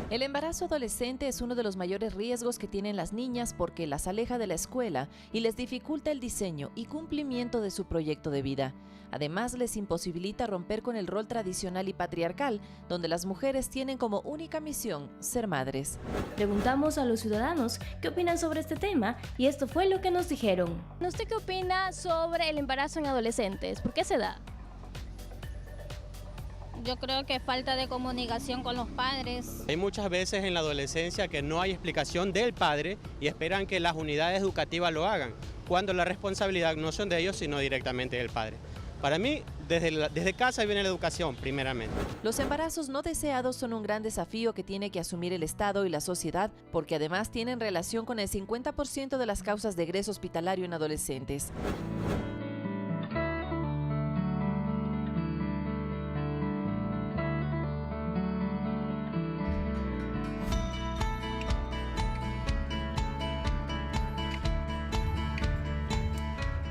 El embarazo adolescente es uno de los mayores riesgos que tienen las niñas porque las aleja de la escuela y les dificulta el diseño y cumplimiento de su proyecto de vida. Además, les imposibilita romper con el rol tradicional y patriarcal, donde las mujeres tienen como única misión ser madres. Preguntamos a los ciudadanos qué opinan sobre este tema y esto fue lo que nos dijeron. ¿Usted qué opina sobre el embarazo en adolescentes? ¿Por qué se da? Yo creo que falta de comunicación con los padres. Hay muchas veces en la adolescencia que no hay explicación del padre y esperan que las unidades educativas lo hagan, cuando la responsabilidad no son de ellos, sino directamente del padre. Para mí, desde casa viene la educación, primeramente. Los embarazos no deseados son un gran desafío que tiene que asumir el Estado y la sociedad, porque además tienen relación con el 50% de las causas de egreso hospitalario en adolescentes.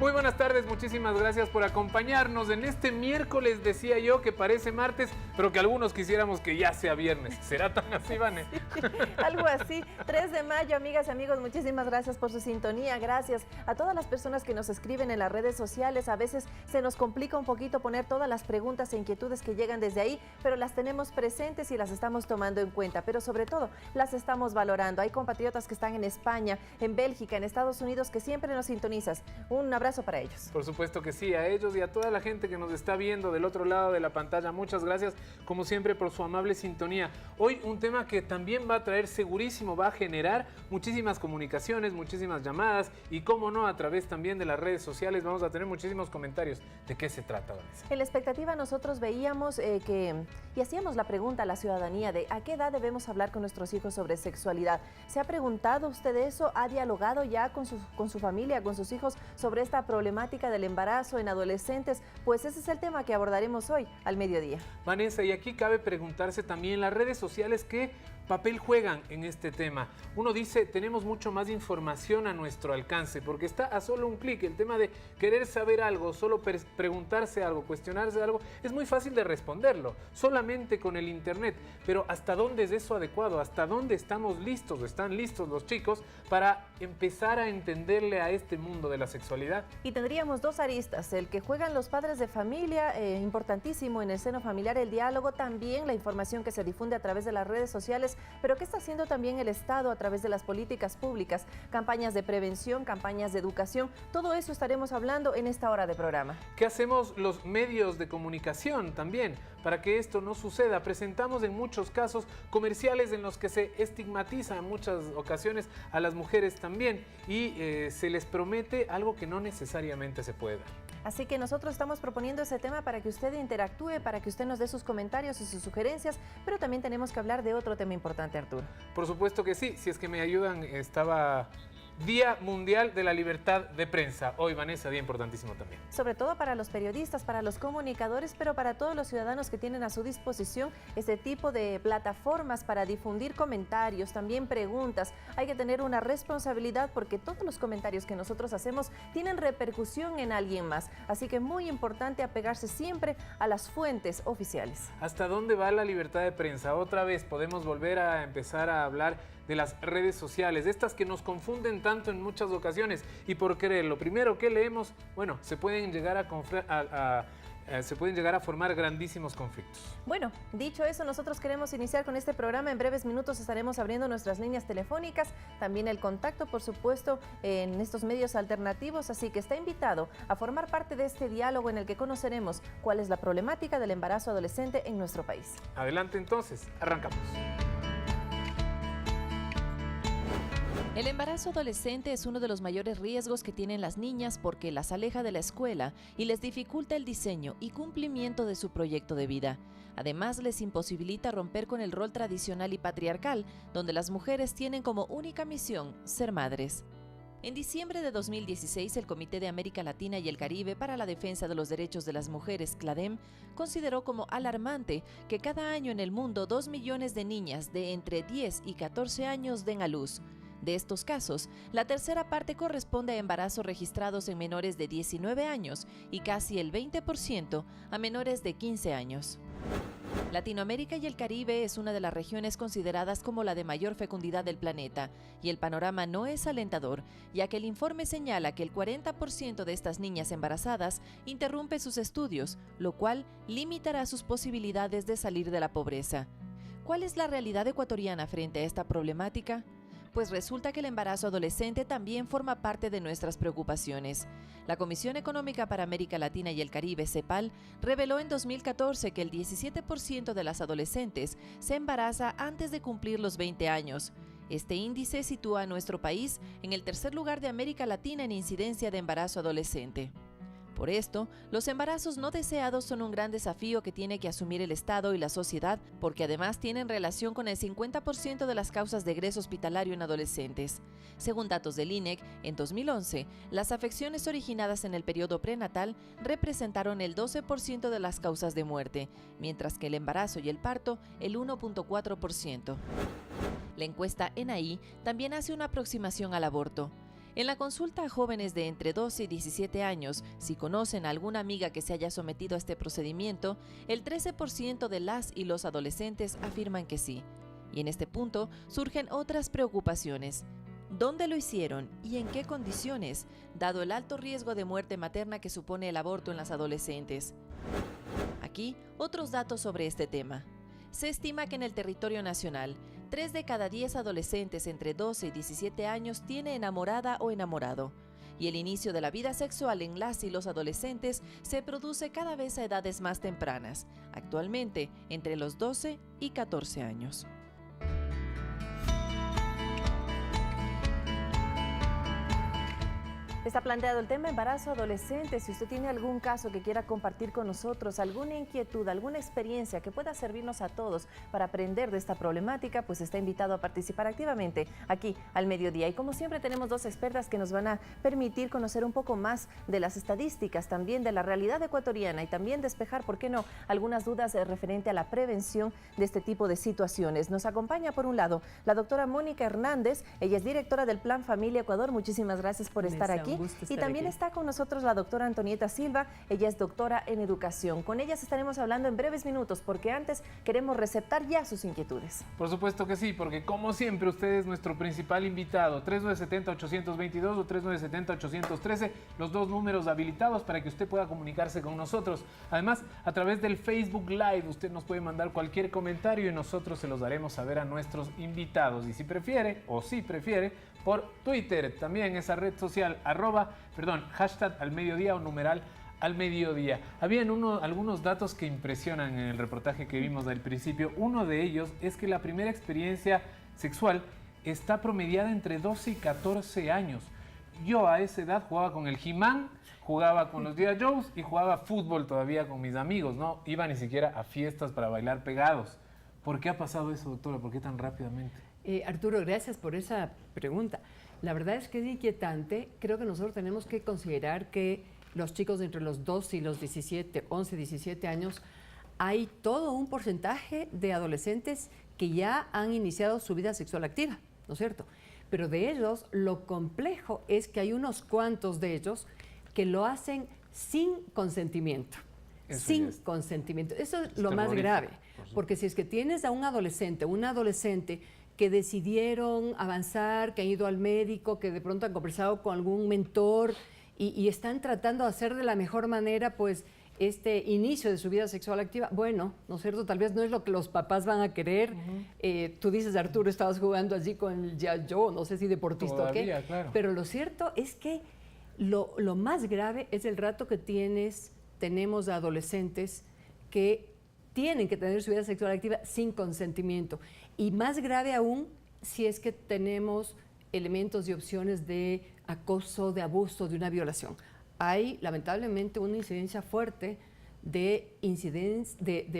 Muy buenas tardes, muchísimas gracias por acompañarnos en este miércoles, decía yo, que parece martes, pero que algunos quisiéramos que ya sea viernes. ¿Será tan así, Vane? Sí, algo así. 3 de mayo, amigas y amigos, muchísimas gracias por su sintonía. Gracias a todas las personas que nos escriben en las redes sociales. A veces se nos complica un poquito poner todas las preguntas e inquietudes que llegan desde ahí, pero las tenemos presentes y las estamos tomando en cuenta, pero sobre todo las estamos valorando. Hay compatriotas que están en España, en Bélgica, en Estados Unidos, que siempre nos sintonizas. Un abrazo para ellos. Por supuesto que sí, a ellos y a toda la gente que nos está viendo del otro lado de la pantalla. Muchas gracias, como siempre, por su amable sintonía. Hoy un tema que también va a traer segurísimo, va a generar muchísimas comunicaciones, muchísimas llamadas y, cómo no, a través también de las redes sociales vamos a tener muchísimos comentarios. ¿De qué se trata, Vanessa? En la expectativa nosotros veíamos y hacíamos la pregunta a la ciudadanía de ¿a qué edad debemos hablar con nuestros hijos sobre sexualidad? ¿Se ha preguntado usted eso? ¿Ha dialogado ya con su familia, con sus hijos sobre esta problemática del embarazo en adolescentes? Pues ese es el tema que abordaremos hoy al mediodía. Vanessa, y aquí cabe preguntarse también las redes sociales qué papel juegan en este tema. Uno dice, tenemos mucho más información a nuestro alcance, porque está a solo un clic. El tema de querer saber algo, solo preguntarse algo, cuestionarse algo, es muy fácil de responderlo, solamente con el internet. Pero ¿hasta dónde es eso adecuado? ¿Hasta dónde estamos listos o están listos los chicos para empezar a entenderle a este mundo de la sexualidad? Y tendríamos dos aristas, el que juegan los padres de familia, importantísimo en el seno familiar, el diálogo, también la información que se difunde a través de las redes sociales, pero ¿qué está haciendo también el Estado a través de las políticas públicas? Campañas de prevención, campañas de educación, todo eso estaremos hablando en esta hora de programa. ¿Qué hacemos los medios de comunicación también para que esto no suceda? Presentamos en muchos casos comerciales en los que se estigmatiza en muchas ocasiones a las mujeres también y se les promete algo que no necesariamente se puede dar. Así que nosotros estamos proponiendo ese tema para que usted interactúe, para que usted nos dé sus comentarios y sus sugerencias, pero también tenemos que hablar de otro tema importante, Arturo. Por supuesto que sí, si es que me ayudan, estaba Día Mundial de la Libertad de Prensa. Hoy, Vanessa, día importantísimo también. Sobre todo para los periodistas, para los comunicadores, pero para todos los ciudadanos que tienen a su disposición este tipo de plataformas para difundir comentarios, también preguntas. Hay que tener una responsabilidad porque todos los comentarios que nosotros hacemos tienen repercusión en alguien más. Así que es muy importante apegarse siempre a las fuentes oficiales. ¿Hasta dónde va la libertad de prensa? Otra vez podemos volver a empezar a hablar de las redes sociales, estas que nos confunden tanto en muchas ocasiones. Y por creer, lo primero que leemos, bueno, se pueden llegar a formar grandísimos conflictos. Bueno, dicho eso, nosotros queremos iniciar con este programa. En breves minutos estaremos abriendo nuestras líneas telefónicas, también el contacto, por supuesto, en estos medios alternativos, así que está invitado a formar parte de este diálogo en el que conoceremos cuál es la problemática del embarazo adolescente en nuestro país. Adelante entonces, arrancamos. El embarazo adolescente es uno de los mayores riesgos que tienen las niñas porque las aleja de la escuela y les dificulta el diseño y cumplimiento de su proyecto de vida. Además, les imposibilita romper con el rol tradicional y patriarcal, donde las mujeres tienen como única misión ser madres. En diciembre de 2016, el Comité de América Latina y el Caribe para la Defensa de los Derechos de las Mujeres, CLADEM, consideró como alarmante que cada año en el mundo 2 millones de niñas de entre 10 y 14 años den a luz. De estos casos, la tercera parte corresponde a embarazos registrados en menores de 19 años y casi el 20% a menores de 15 años. Latinoamérica y el Caribe es una de las regiones consideradas como la de mayor fecundidad del planeta, y el panorama no es alentador, ya que el informe señala que el 40% de estas niñas embarazadas interrumpe sus estudios, lo cual limitará sus posibilidades de salir de la pobreza. ¿Cuál es la realidad ecuatoriana frente a esta problemática? Pues resulta que el embarazo adolescente también forma parte de nuestras preocupaciones. La Comisión Económica para América Latina y el Caribe, CEPAL, reveló en 2014 que el 17% de las adolescentes se embaraza antes de cumplir los 20 años. Este índice sitúa a nuestro país en el tercer lugar de América Latina en incidencia de embarazo adolescente. Por esto, los embarazos no deseados son un gran desafío que tiene que asumir el Estado y la sociedad, porque además tienen relación con el 50% de las causas de egreso hospitalario en adolescentes. Según datos del INEC, en 2011, las afecciones originadas en el periodo prenatal representaron el 12% de las causas de muerte, mientras que el embarazo y el parto el 1.4%. La encuesta ENAI también hace una aproximación al aborto. En la consulta a jóvenes de entre 12 y 17 años, si conocen a alguna amiga que se haya sometido a este procedimiento, el 13% de las y los adolescentes afirman que sí. Y en este punto surgen otras preocupaciones. ¿Dónde lo hicieron y en qué condiciones, dado el alto riesgo de muerte materna que supone el aborto en las adolescentes? Aquí, otros datos sobre este tema. Se estima que en el territorio nacional, 3 de cada 10 adolescentes entre 12 y 17 años tiene enamorada o enamorado, y el inicio de la vida sexual en las y los adolescentes se produce cada vez a edades más tempranas, actualmente entre los 12 y 14 años. Está planteado el tema embarazo adolescente. Si usted tiene algún caso que quiera compartir con nosotros, alguna inquietud, alguna experiencia que pueda servirnos a todos para aprender de esta problemática, pues está invitado a participar activamente aquí al mediodía. Y como siempre tenemos dos expertas que nos van a permitir conocer un poco más de las estadísticas, también de la realidad ecuatoriana y también despejar, ¿por qué no?, algunas dudas referente a la prevención de este tipo de situaciones. Nos acompaña por un lado la doctora Mónica Hernández, ella es directora del Plan Familia Ecuador. Muchísimas gracias por estar aquí. Y también está con nosotros la doctora Antonieta Silva, ella es doctora en educación. Con ellas estaremos hablando en breves minutos, porque antes queremos receptar ya sus inquietudes. Por supuesto que sí, porque como siempre usted es nuestro principal invitado. 3970-822 o 3970-813, los dos números habilitados para que usted pueda comunicarse con nosotros. Además, a través del Facebook Live usted nos puede mandar cualquier comentario y nosotros se los daremos saber a nuestros invitados. Y si prefiere, por Twitter, también esa red social, hashtag al mediodía o numeral al mediodía. Habían algunos datos que impresionan en el reportaje que vimos al principio. Uno de ellos es que la primera experiencia sexual está promediada entre 12 y 14 años. Yo a esa edad jugaba con el He-Man, jugaba con los G.I. Joes y jugaba fútbol todavía con mis amigos. No iba ni siquiera a fiestas para bailar pegados. ¿Por qué ha pasado eso, doctora? ¿Por qué tan rápidamente? Arturo, gracias por esa pregunta. La verdad es que es inquietante. Creo que nosotros tenemos que considerar que los chicos de entre los 12 y los 11, 17 años, hay todo un porcentaje de adolescentes que ya han iniciado su vida sexual activa, ¿no es cierto? Pero de ellos, lo complejo es que hay unos cuantos de ellos que lo hacen sin consentimiento. Sin consentimiento. Eso es lo más grave, porque si es que tienes a un adolescente, una adolescente que decidieron avanzar, que han ido al médico, que de pronto han conversado con algún mentor y están tratando de hacer de la mejor manera, pues, este inicio de su vida sexual activa, bueno, ¿no es cierto? Tal vez no es lo que los papás van a querer. Tú dices, Arturo, estabas jugando allí con el G.I. Joe, no sé si deportista todavía, o qué, claro. Pero lo cierto es que lo más grave es el rato que tenemos adolescentes que tienen que tener su vida sexual activa sin consentimiento. Y más grave aún si es que tenemos elementos y opciones de acoso, de abuso, de una violación. Hay lamentablemente una incidencia fuerte de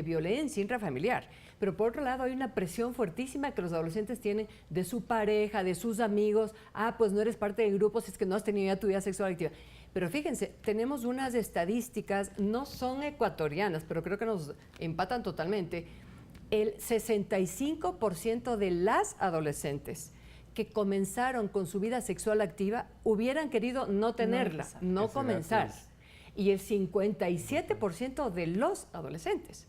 violencia intrafamiliar. Pero por otro lado hay una presión fuertísima que los adolescentes tienen de su pareja, de sus amigos. Pues no eres parte del grupo si es que no has tenido ya tu vida sexual activa. Pero fíjense, tenemos unas estadísticas, no son ecuatorianas, pero creo que nos empatan totalmente. El 65% de las adolescentes que comenzaron con su vida sexual activa hubieran querido no tenerla, no comenzar. Y el 57% de los adolescentes.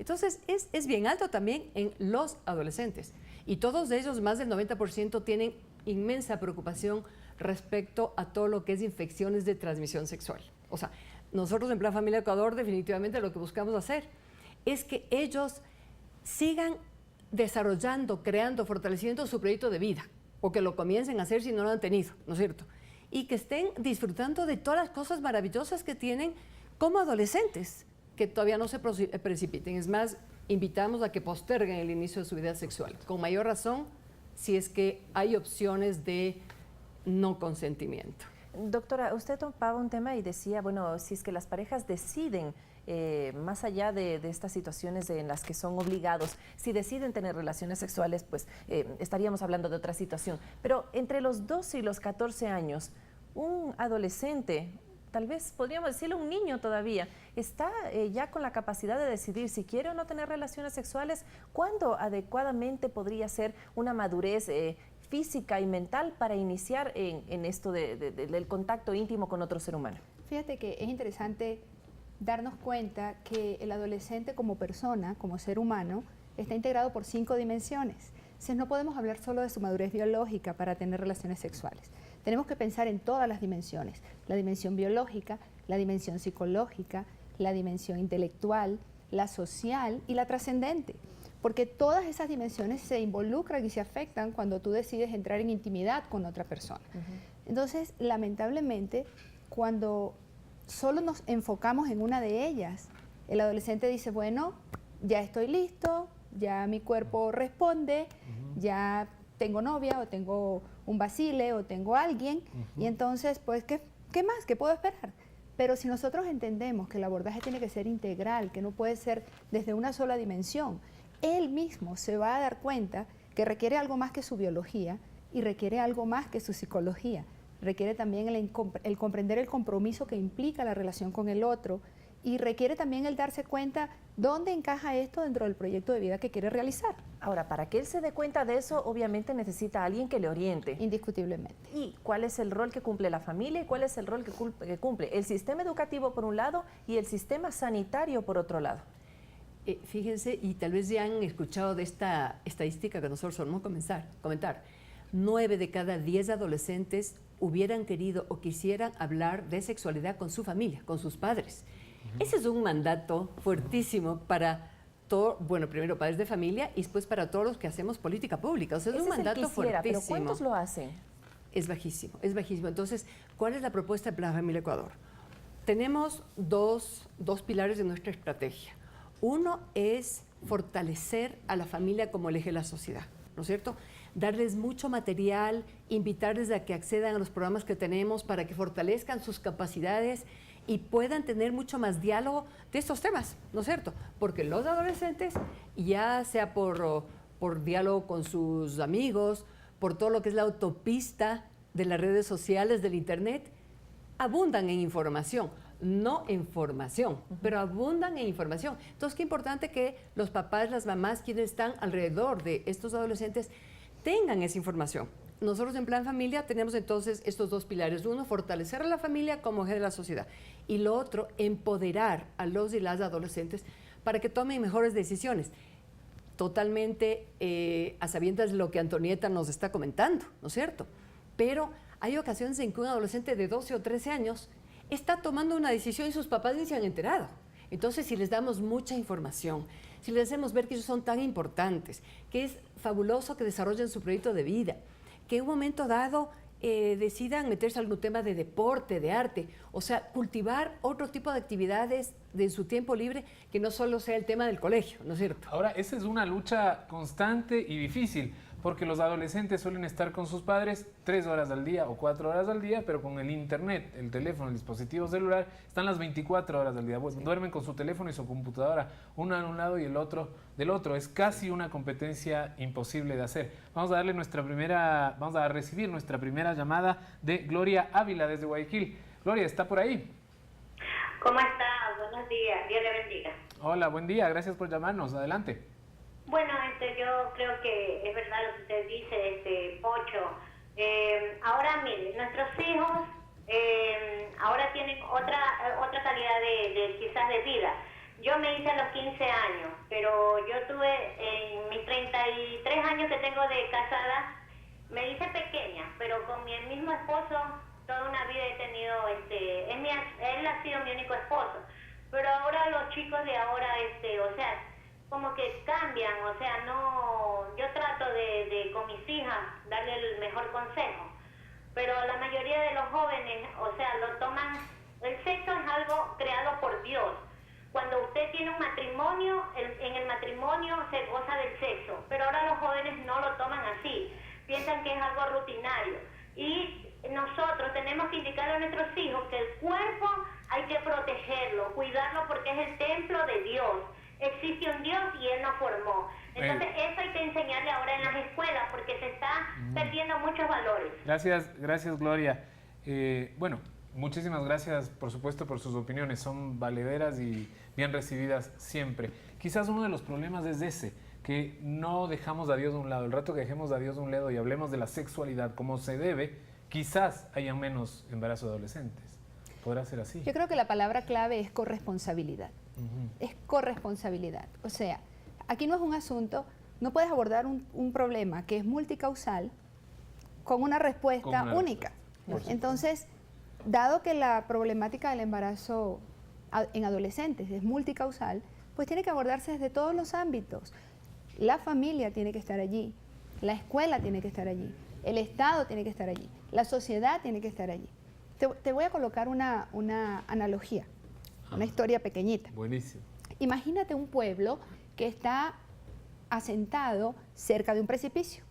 Entonces, es bien alto también en los adolescentes. Y todos ellos, más del 90%, tienen inmensa preocupación respecto a todo lo que es infecciones de transmisión sexual. O sea, nosotros en Plan Familia Ecuador definitivamente lo que buscamos hacer es que ellos sigan desarrollando, creando, fortaleciendo su proyecto de vida, o que lo comiencen a hacer si no lo han tenido, ¿no es cierto? Y que estén disfrutando de todas las cosas maravillosas que tienen como adolescentes, que todavía no se precipiten. Es más, invitamos a que posterguen el inicio de su vida sexual, con mayor razón si es que hay opciones de no consentimiento. Doctora, usted topaba un tema y decía, bueno, si es que las parejas deciden, más allá de estas situaciones en las que son obligados, si deciden tener relaciones sexuales, pues estaríamos hablando de otra situación. Pero entre los 12 y los 14 años, un adolescente, tal vez podríamos decirle un niño todavía, está ya con la capacidad de decidir si quiere o no tener relaciones sexuales. ¿Cuándo adecuadamente podría ser una madurez física y mental para iniciar en esto del contacto íntimo con otro ser humano? Fíjate que es interesante darnos cuenta que el adolescente como persona, como ser humano, está integrado por 5 dimensiones. Entonces no podemos hablar solo de su madurez biológica para tener relaciones sexuales. Tenemos que pensar en todas las dimensiones, la dimensión biológica, la dimensión psicológica, la dimensión intelectual, la social y la trascendente. Porque todas esas dimensiones se involucran y se afectan cuando tú decides entrar en intimidad con otra persona. Entonces, lamentablemente, cuando solo nos enfocamos en una de ellas, el adolescente dice, bueno, ya estoy listo, ya mi cuerpo responde, ya tengo novia o tengo un vacile o tengo alguien, y entonces, pues, ¿qué más? ¿Qué puedo esperar? Pero si nosotros entendemos que el abordaje tiene que ser integral, que no puede ser desde una sola dimensión, él mismo se va a dar cuenta que requiere algo más que su biología y requiere algo más que su psicología. Requiere también el comprender el compromiso que implica la relación con el otro y requiere también el darse cuenta dónde encaja esto dentro del proyecto de vida que quiere realizar. Ahora, para que él se dé cuenta de eso, obviamente necesita a alguien que le oriente. Indiscutiblemente. ¿Y cuál es el rol que cumple la familia y cuál es el rol que cumple el sistema educativo por un lado y el sistema sanitario por otro lado? Fíjense, y tal vez ya han escuchado de esta estadística que nosotros solemos comentar. 9 de cada 10 adolescentes hubieran querido o quisieran hablar de sexualidad con su familia, con sus padres. Ese es un mandato fuertísimo para todo, bueno, primero padres de familia y después para todos los que hacemos política pública. O sea, es un mandato fuertísimo. ¿Pero cuántos lo hacen? Es bajísimo, es bajísimo. Entonces, ¿cuál es la propuesta de Plan Familia Ecuador? Tenemos dos pilares de nuestra estrategia. Uno es fortalecer a la familia como el eje de la sociedad, ¿no es cierto? Darles mucho material, invitarles a que accedan a los programas que tenemos para que fortalezcan sus capacidades y puedan tener mucho más diálogo de estos temas, ¿no es cierto? Porque los adolescentes, ya sea por diálogo con sus amigos, por todo lo que es la autopista de las redes sociales, del internet, abundan en información. No en formación, pero abundan en información. Entonces, qué importante que los papás, las mamás, quienes están alrededor de estos adolescentes, tengan esa información. Nosotros en Plan Familia tenemos entonces estos 2 pilares. Uno, fortalecer a la familia como eje de la sociedad. Y lo otro, empoderar a los y las adolescentes para que tomen mejores decisiones. Totalmente a sabiendas de lo que Antonieta nos está comentando, ¿no es cierto? Pero hay ocasiones en que un adolescente de 12 o 13 años está tomando una decisión y sus papás ni se han enterado. Entonces, si les damos mucha información, si les hacemos ver que ellos son tan importantes, que es fabuloso que desarrollen su proyecto de vida, que en un momento dado decidan meterse a algún tema de deporte, de arte, o sea, cultivar otro tipo de actividades de su tiempo libre que no solo sea el tema del colegio, ¿no es cierto? Ahora, esa es una lucha constante y difícil, porque los adolescentes suelen estar con sus padres 3 horas al día o 4 horas al día, pero con el internet, el teléfono, el dispositivo celular, están las 24 horas del día. Pues, duermen con su teléfono y su computadora, uno en un lado y el otro del otro. Es casi una competencia imposible de hacer. Vamos a recibir nuestra primera llamada de Gloria Ávila desde Guayaquil. Gloria, ¿está por ahí? ¿Cómo está? Buenos días, Dios le bendiga. Hola, buen día, gracias por llamarnos, adelante. Bueno, yo creo que es verdad lo que usted dice, Pocho. Ahora, mire, nuestros hijos ahora tienen otra calidad quizás de vida. Yo me hice a los 15 años, pero yo tuve en mis 33 años que tengo de casada, me hice pequeña, pero con mi mismo esposo toda una vida he tenido, él ha sido mi único esposo. Pero ahora los chicos de ahora, o sea, como que cambian, o sea, no, yo trato de con mis hijas darle el mejor consejo, pero la mayoría de los jóvenes, o sea, lo toman, el sexo es algo creado por Dios. Cuando usted tiene un matrimonio, en el matrimonio se goza del sexo, pero ahora los jóvenes no lo toman así, piensan que es algo rutinario. Y nosotros tenemos que indicarle a nuestros hijos que el cuerpo hay que protegerlo, cuidarlo porque es el templo de Dios. Existe un Dios y Él nos formó. Entonces eso hay que enseñarle ahora en las escuelas porque se está perdiendo muchos valores. Gracias Gloria. Bueno, muchísimas gracias por supuesto por sus opiniones, son valederas y bien recibidas siempre. Quizás uno de los problemas es ese, que no dejamos a Dios de un lado. El rato que dejemos a Dios de un lado y hablemos de la sexualidad como se debe, quizás haya menos embarazos de adolescentes. ¿Podrá ser así? Yo creo que la palabra clave es corresponsabilidad. Es corresponsabilidad. O sea, aquí no es un asunto, no puedes abordar un problema que es multicausal con una respuesta única. Entonces, dado que la problemática del embarazo en adolescentes es multicausal, pues tiene que abordarse desde todos los ámbitos. La familia tiene que estar allí, la escuela tiene que estar allí, el Estado tiene que estar allí, la sociedad tiene que estar allí. Te voy a colocar una analogía, una historia pequeñita. Buenísimo. Imagínate un pueblo que está asentado cerca de un precipicio.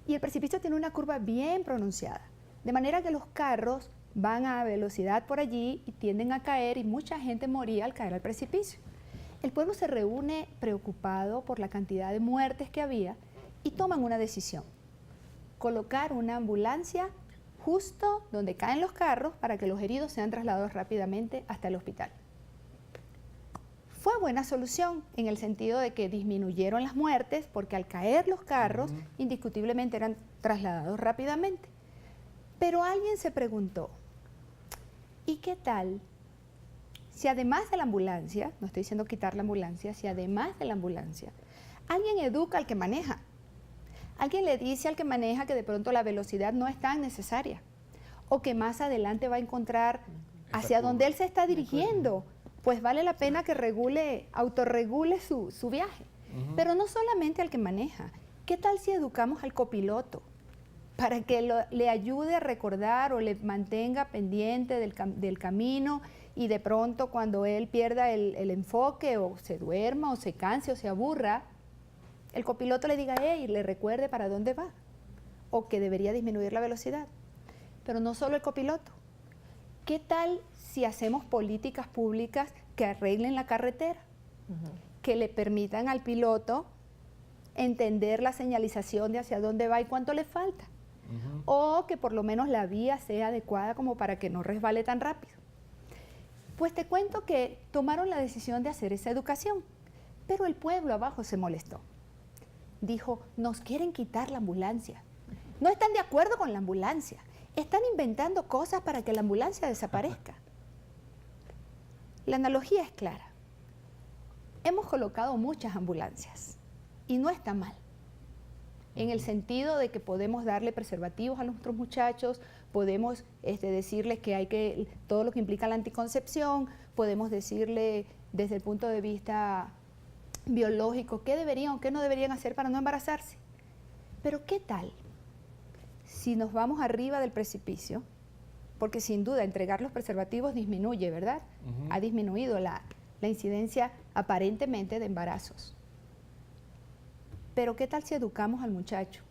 Y el precipicio tiene una curva bien pronunciada, de manera que los carros van a velocidad por allí y tienden a caer y mucha gente moría al caer al precipicio. El pueblo se reúne preocupado por la cantidad de muertes que había y toman una decisión: colocar una ambulancia justo donde caen los carros para que los heridos sean trasladados rápidamente hasta el hospital. Fue buena solución en el sentido de que disminuyeron las muertes porque al caer los carros indiscutiblemente eran trasladados rápidamente. Pero alguien se preguntó, ¿y qué tal si además de la ambulancia, no estoy diciendo quitar la ambulancia, si además de la ambulancia, alguien educa al que maneja? Alguien le dice al que maneja que de pronto la velocidad no es tan necesaria o que más adelante va a encontrar hacia donde él se está dirigiendo, pues vale la pena que autorregule su viaje. Pero no solamente al que maneja. ¿Qué tal si educamos al copiloto para que le ayude a recordar o le mantenga pendiente del camino y de pronto cuando él pierda el enfoque o se duerma o se canse o se aburra, el copiloto le diga y le recuerde para dónde va o que debería disminuir la velocidad? Pero no solo el copiloto. ¿Qué tal si hacemos políticas públicas que arreglen la carretera? Que le permitan al piloto entender la señalización de hacia dónde va y cuánto le falta. O que por lo menos la vía sea adecuada como para que no resbale tan rápido. Pues te cuento que tomaron la decisión de hacer esa educación, pero el pueblo abajo se molestó. Dijo, nos quieren quitar la ambulancia. No están de acuerdo con la ambulancia. Están inventando cosas para que la ambulancia desaparezca. La analogía es clara. Hemos colocado muchas ambulancias y no está mal. En el sentido de que podemos darle preservativos a nuestros muchachos, podemos decirles que hay que, todo lo que implica la anticoncepción, podemos decirle desde el punto de vista biológico qué deberían o qué no deberían hacer para no embarazarse. Pero ¿qué tal si nos vamos arriba del precipicio? Porque sin duda entregar los preservativos disminuye, ¿verdad? Ha disminuido la incidencia aparentemente de embarazos. Pero ¿qué tal si educamos al muchacho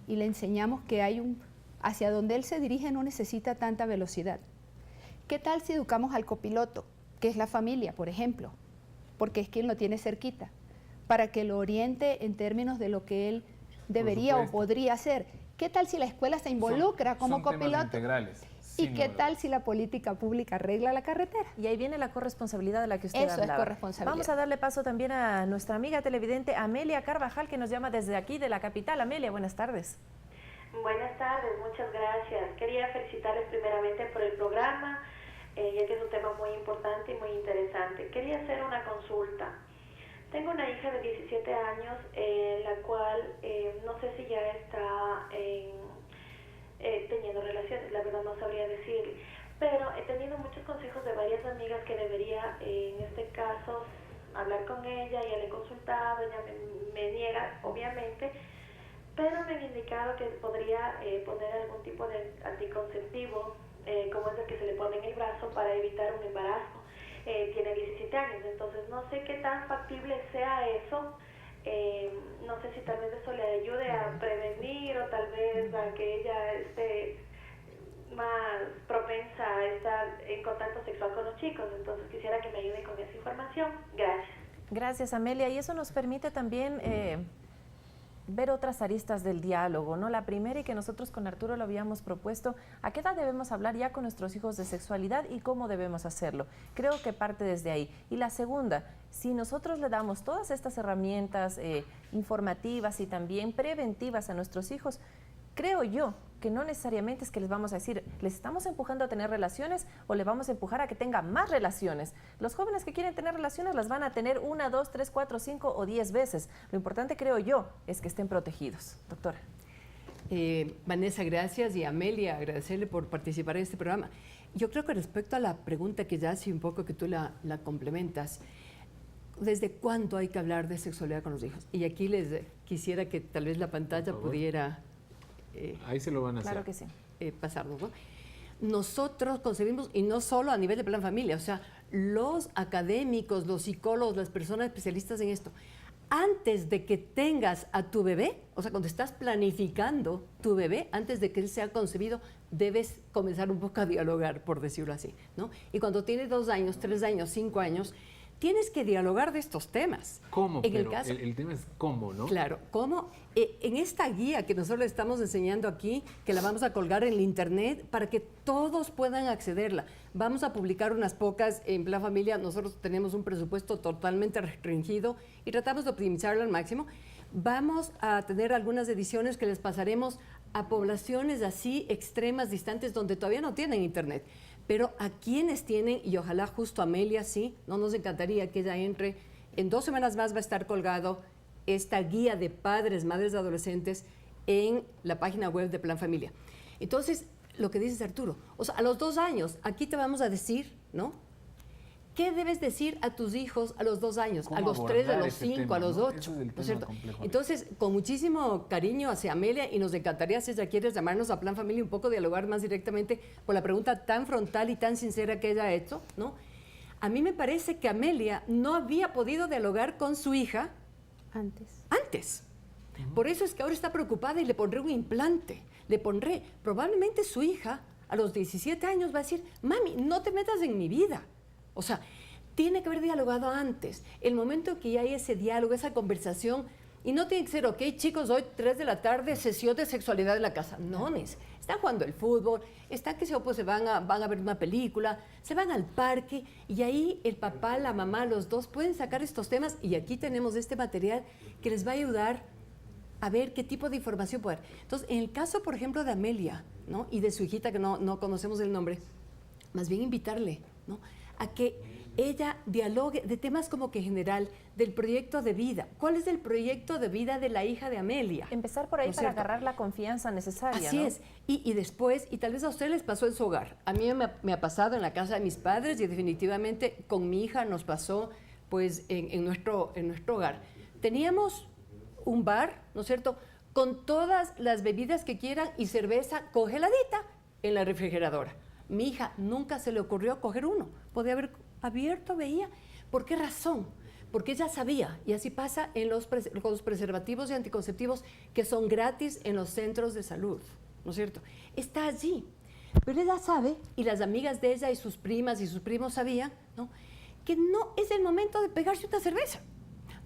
y le enseñamos que hay hacia donde él se dirige no necesita tanta velocidad? ¿Qué tal si educamos al copiloto, que es la familia, por ejemplo, porque es quien lo tiene cerquita, para que lo oriente en términos de lo que él debería o podría hacer? ¿Qué tal si la escuela se involucra como copiloto? Temas integrales. ¿Y qué tal si la política pública arregla la carretera? Y ahí viene la corresponsabilidad de la que usted hablaba. Eso es corresponsabilidad. Vamos a darle paso también a nuestra amiga televidente Amelia Carvajal, que nos llama desde aquí, de la capital. Amelia, buenas tardes. Buenas tardes, muchas gracias. Quería felicitarles primeramente por el programa. ya que es un tema muy importante y muy interesante. Quería hacer una consulta. Tengo una hija de 17 años, la cual no sé si ya está teniendo relaciones, la verdad no sabría decirle, pero he tenido muchos consejos de varias amigas que debería, en este caso, hablar con ella. Ya le he consultado, ella me niega, obviamente, pero me han indicado que podría poner algún tipo de anticonceptivo, como es el que se le pone en el brazo para evitar un embarazo. Tiene 17 años, entonces no sé qué tan factible sea eso. No sé si tal vez eso le ayude a prevenir o tal vez a que ella esté más propensa a estar en contacto sexual con los chicos. Entonces quisiera que me ayuden con esa información. Gracias. Gracias, Amelia. Y eso nos permite también ver otras aristas del diálogo, ¿no? La primera, y que nosotros con Arturo lo habíamos propuesto, ¿a qué edad debemos hablar ya con nuestros hijos de sexualidad y cómo debemos hacerlo? Creo que parte desde ahí. Y la segunda, si nosotros le damos todas estas herramientas informativas y también preventivas a nuestros hijos, creo yo que no necesariamente es que les vamos a decir, les estamos empujando a tener relaciones o le vamos a empujar a que tenga más relaciones. Los jóvenes que quieren tener relaciones las van a tener 1, 2, 3, 4, 5 o 10 veces. Lo importante, creo yo, es que estén protegidos. Doctora. Vanessa, gracias, y Amelia, agradecerle por participar en este programa. Yo creo que respecto a la pregunta que ya hace un poco que tú la complementas, ¿desde cuándo hay que hablar de sexualidad con los hijos? Y aquí les quisiera que tal vez la pantalla pudiera... ahí se lo van a hacer. Claro que sí. Pasarnos, ¿no? Nosotros concebimos, y no solo a nivel de plan familia, o sea, los académicos, los psicólogos, las personas especialistas en esto, antes de que tengas a tu bebé, o sea, cuando estás planificando tu bebé, antes de que él sea concebido, debes comenzar un poco a dialogar, por decirlo así, ¿no? Y cuando tiene 2 años, 3 años, 5 años, tienes que dialogar de estos temas. ¿Cómo? En Pero el tema es cómo, ¿no? Claro, ¿cómo? En esta guía que nosotros le estamos enseñando aquí, que la vamos a colgar en el internet para que todos puedan accederla. Vamos a publicar unas pocas en Plan Familia. Nosotros tenemos un presupuesto totalmente restringido y tratamos de optimizarlo al máximo. Vamos a tener algunas ediciones que les pasaremos a poblaciones así extremas, distantes, donde todavía no tienen internet. Pero a quienes tienen, y ojalá justo Amelia sí, no nos encantaría que ella entre, en 2 semanas más va a estar colgado esta guía de padres, madres de adolescentes en la página web de Plan Familia. Entonces, lo que dices, Arturo, o sea, a los 2 años, aquí te vamos a decir, ¿no? ¿Qué debes decir a tus hijos a los 2 años, a los 3, a los 5, a los 8? ¿No es cierto? Entonces, con muchísimo cariño hacia Amelia, y nos encantaría, si ella quiere llamarnos a Plan Familia, un poco dialogar más directamente por la pregunta tan frontal y tan sincera que ella ha hecho, ¿no? A mí me parece que Amelia no había podido dialogar con su hija antes. Por eso es que ahora está preocupada y le pondré un implante. Le pondré, probablemente su hija a los 17 años va a decir, mami, no te metas en mi vida. O sea, tiene que haber dialogado antes. El momento en que ya hay ese diálogo, esa conversación, y no tiene que ser, ok, chicos, hoy 3 de la tarde, sesión de sexualidad en la casa. No, están jugando el fútbol, están que pues, van a ver una película, se van al parque, y ahí el papá, la mamá, los dos pueden sacar estos temas, y aquí tenemos este material que les va a ayudar a ver qué tipo de información puede haber. Entonces, en el caso, por ejemplo, de Amelia, ¿no? Y de su hijita, que no conocemos el nombre, más bien invitarle, ¿no? A que ella dialogue de temas como que general, del proyecto de vida. ¿Cuál es el proyecto de vida de la hija de Amelia? Empezar por ahí para agarrar la confianza necesaria, Así es. Y después, y tal vez a usted les pasó en su hogar. A mí me ha pasado en la casa de mis padres y definitivamente con mi hija nos pasó pues en nuestro hogar. Teníamos un bar, ¿no es cierto?, con todas las bebidas que quieran y cerveza congeladita en la refrigeradora. Mi hija nunca se le ocurrió coger uno. Podía haber abierto, veía. ¿Por qué razón? Porque ella sabía, y así pasa con los preservativos y anticonceptivos que son gratis en los centros de salud, ¿no es cierto? Está allí. Pero ella sabe, y las amigas de ella y sus primas y sus primos sabían, ¿no?, que no es el momento de pegarse una cerveza.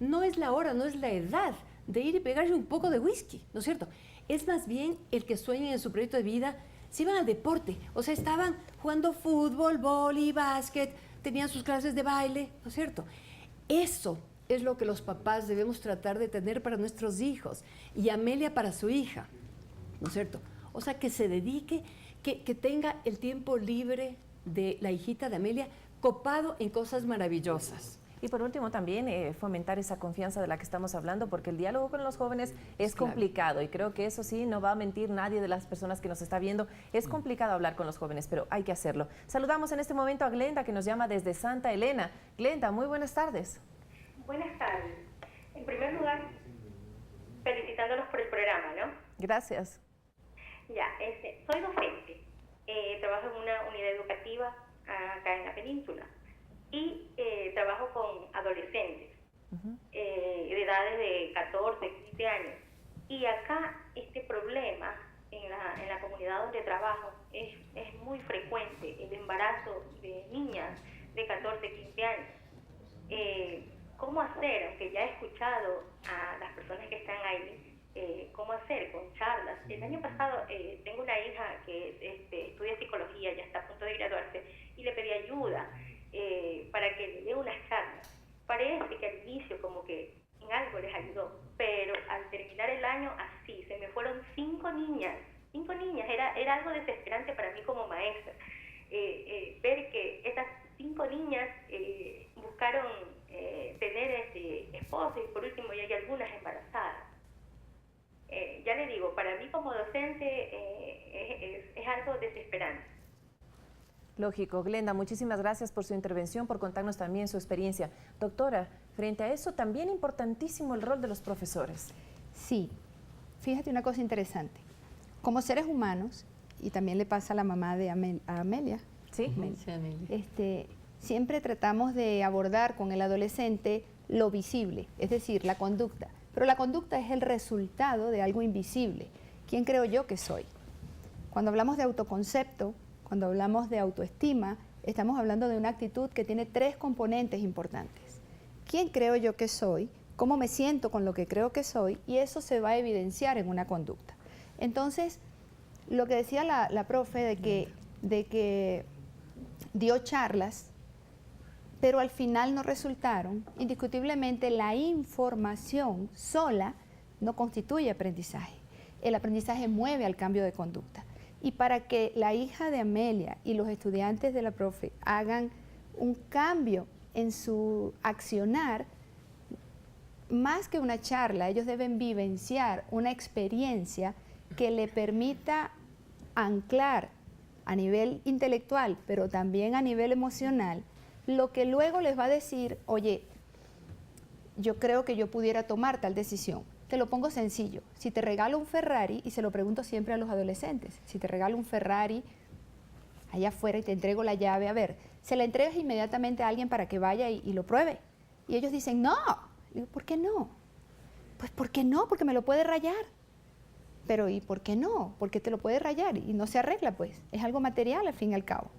No es la hora, no es la edad de ir y pegarse un poco de whisky, ¿no es cierto? Es más bien el que sueñen en su proyecto de vida. Se iban al deporte, o sea, estaban jugando fútbol, vóley, básquet, tenían sus clases de baile, ¿no es cierto? Eso es lo que los papás debemos tratar de tener para nuestros hijos, y Amelia para su hija, ¿no es cierto? O sea, que se dedique, que tenga el tiempo libre de la hijita de Amelia, copado en cosas maravillosas. Y por último también fomentar esa confianza de la que estamos hablando, porque el diálogo con los jóvenes es complicado y creo que eso sí, no va a mentir nadie de las personas que nos está viendo. Es complicado hablar con los jóvenes, pero hay que hacerlo. Saludamos en este momento a Glenda, que nos llama desde Santa Elena. Glenda, muy buenas tardes. Buenas tardes. En primer lugar, felicitándolos por el programa, ¿no? Gracias. Ya, soy docente. Trabajo en una unidad educativa acá en la península. Y trabajo con adolescentes de edades de 14, 15 años. Y acá este problema en la comunidad donde trabajo es muy frecuente, el embarazo de niñas de 14, 15 años. ¿Cómo hacer? Aunque ya he escuchado a las personas que están ahí, ¿cómo hacer? Con charlas. El año pasado tengo una hija que estudia psicología, ya está a punto de graduarse, y le pedí ayuda para que le dé unas charlas. Parece que al inicio como que en algo les ayudó, pero al terminar el año así, se me fueron 5 niñas. 5 niñas, era algo desesperante para mí como maestra. Ver que estas 5 niñas buscaron tener esposo y por último ya hay algunas embarazadas. Ya le digo, para mí como docente es algo desesperante. Lógico. Glenda, muchísimas gracias por su intervención, por contarnos también su experiencia. Doctora, frente a eso, también importantísimo el rol de los profesores. Sí, fíjate una cosa interesante. Como seres humanos, y también le pasa a la mamá de Amelia, ¿sí? Siempre tratamos de abordar con el adolescente lo visible, es decir, la conducta. Pero la conducta es el resultado de algo invisible. ¿Quién creo yo que soy? Cuando hablamos de autoconcepto, cuando hablamos de autoestima, estamos hablando de una actitud que tiene 3 componentes importantes. ¿Quién creo yo que soy? ¿Cómo me siento con lo que creo que soy? Y eso se va a evidenciar en una conducta. Entonces, lo que decía la profe de que dio charlas, pero al final no resultaron, indiscutiblemente la información sola no constituye aprendizaje. El aprendizaje mueve al cambio de conducta. Y para que la hija de Amelia y los estudiantes de la profe hagan un cambio en su accionar, más que una charla, ellos deben vivenciar una experiencia que le permita anclar a nivel intelectual, pero también a nivel emocional, lo que luego les va a decir, oye, yo creo que yo pudiera tomar tal decisión. Te lo pongo sencillo. Si te regalo un Ferrari, y se lo pregunto siempre a los adolescentes, si te regalo un Ferrari allá afuera y te entrego la llave, a ver, se la entregas inmediatamente a alguien para que vaya y lo pruebe. Y ellos dicen, no. Digo, ¿por qué no? Pues, ¿por qué no? Porque me lo puede rayar. Pero, ¿y por qué no? Porque te lo puede rayar y no se arregla, pues. Es algo material, al fin y al cabo.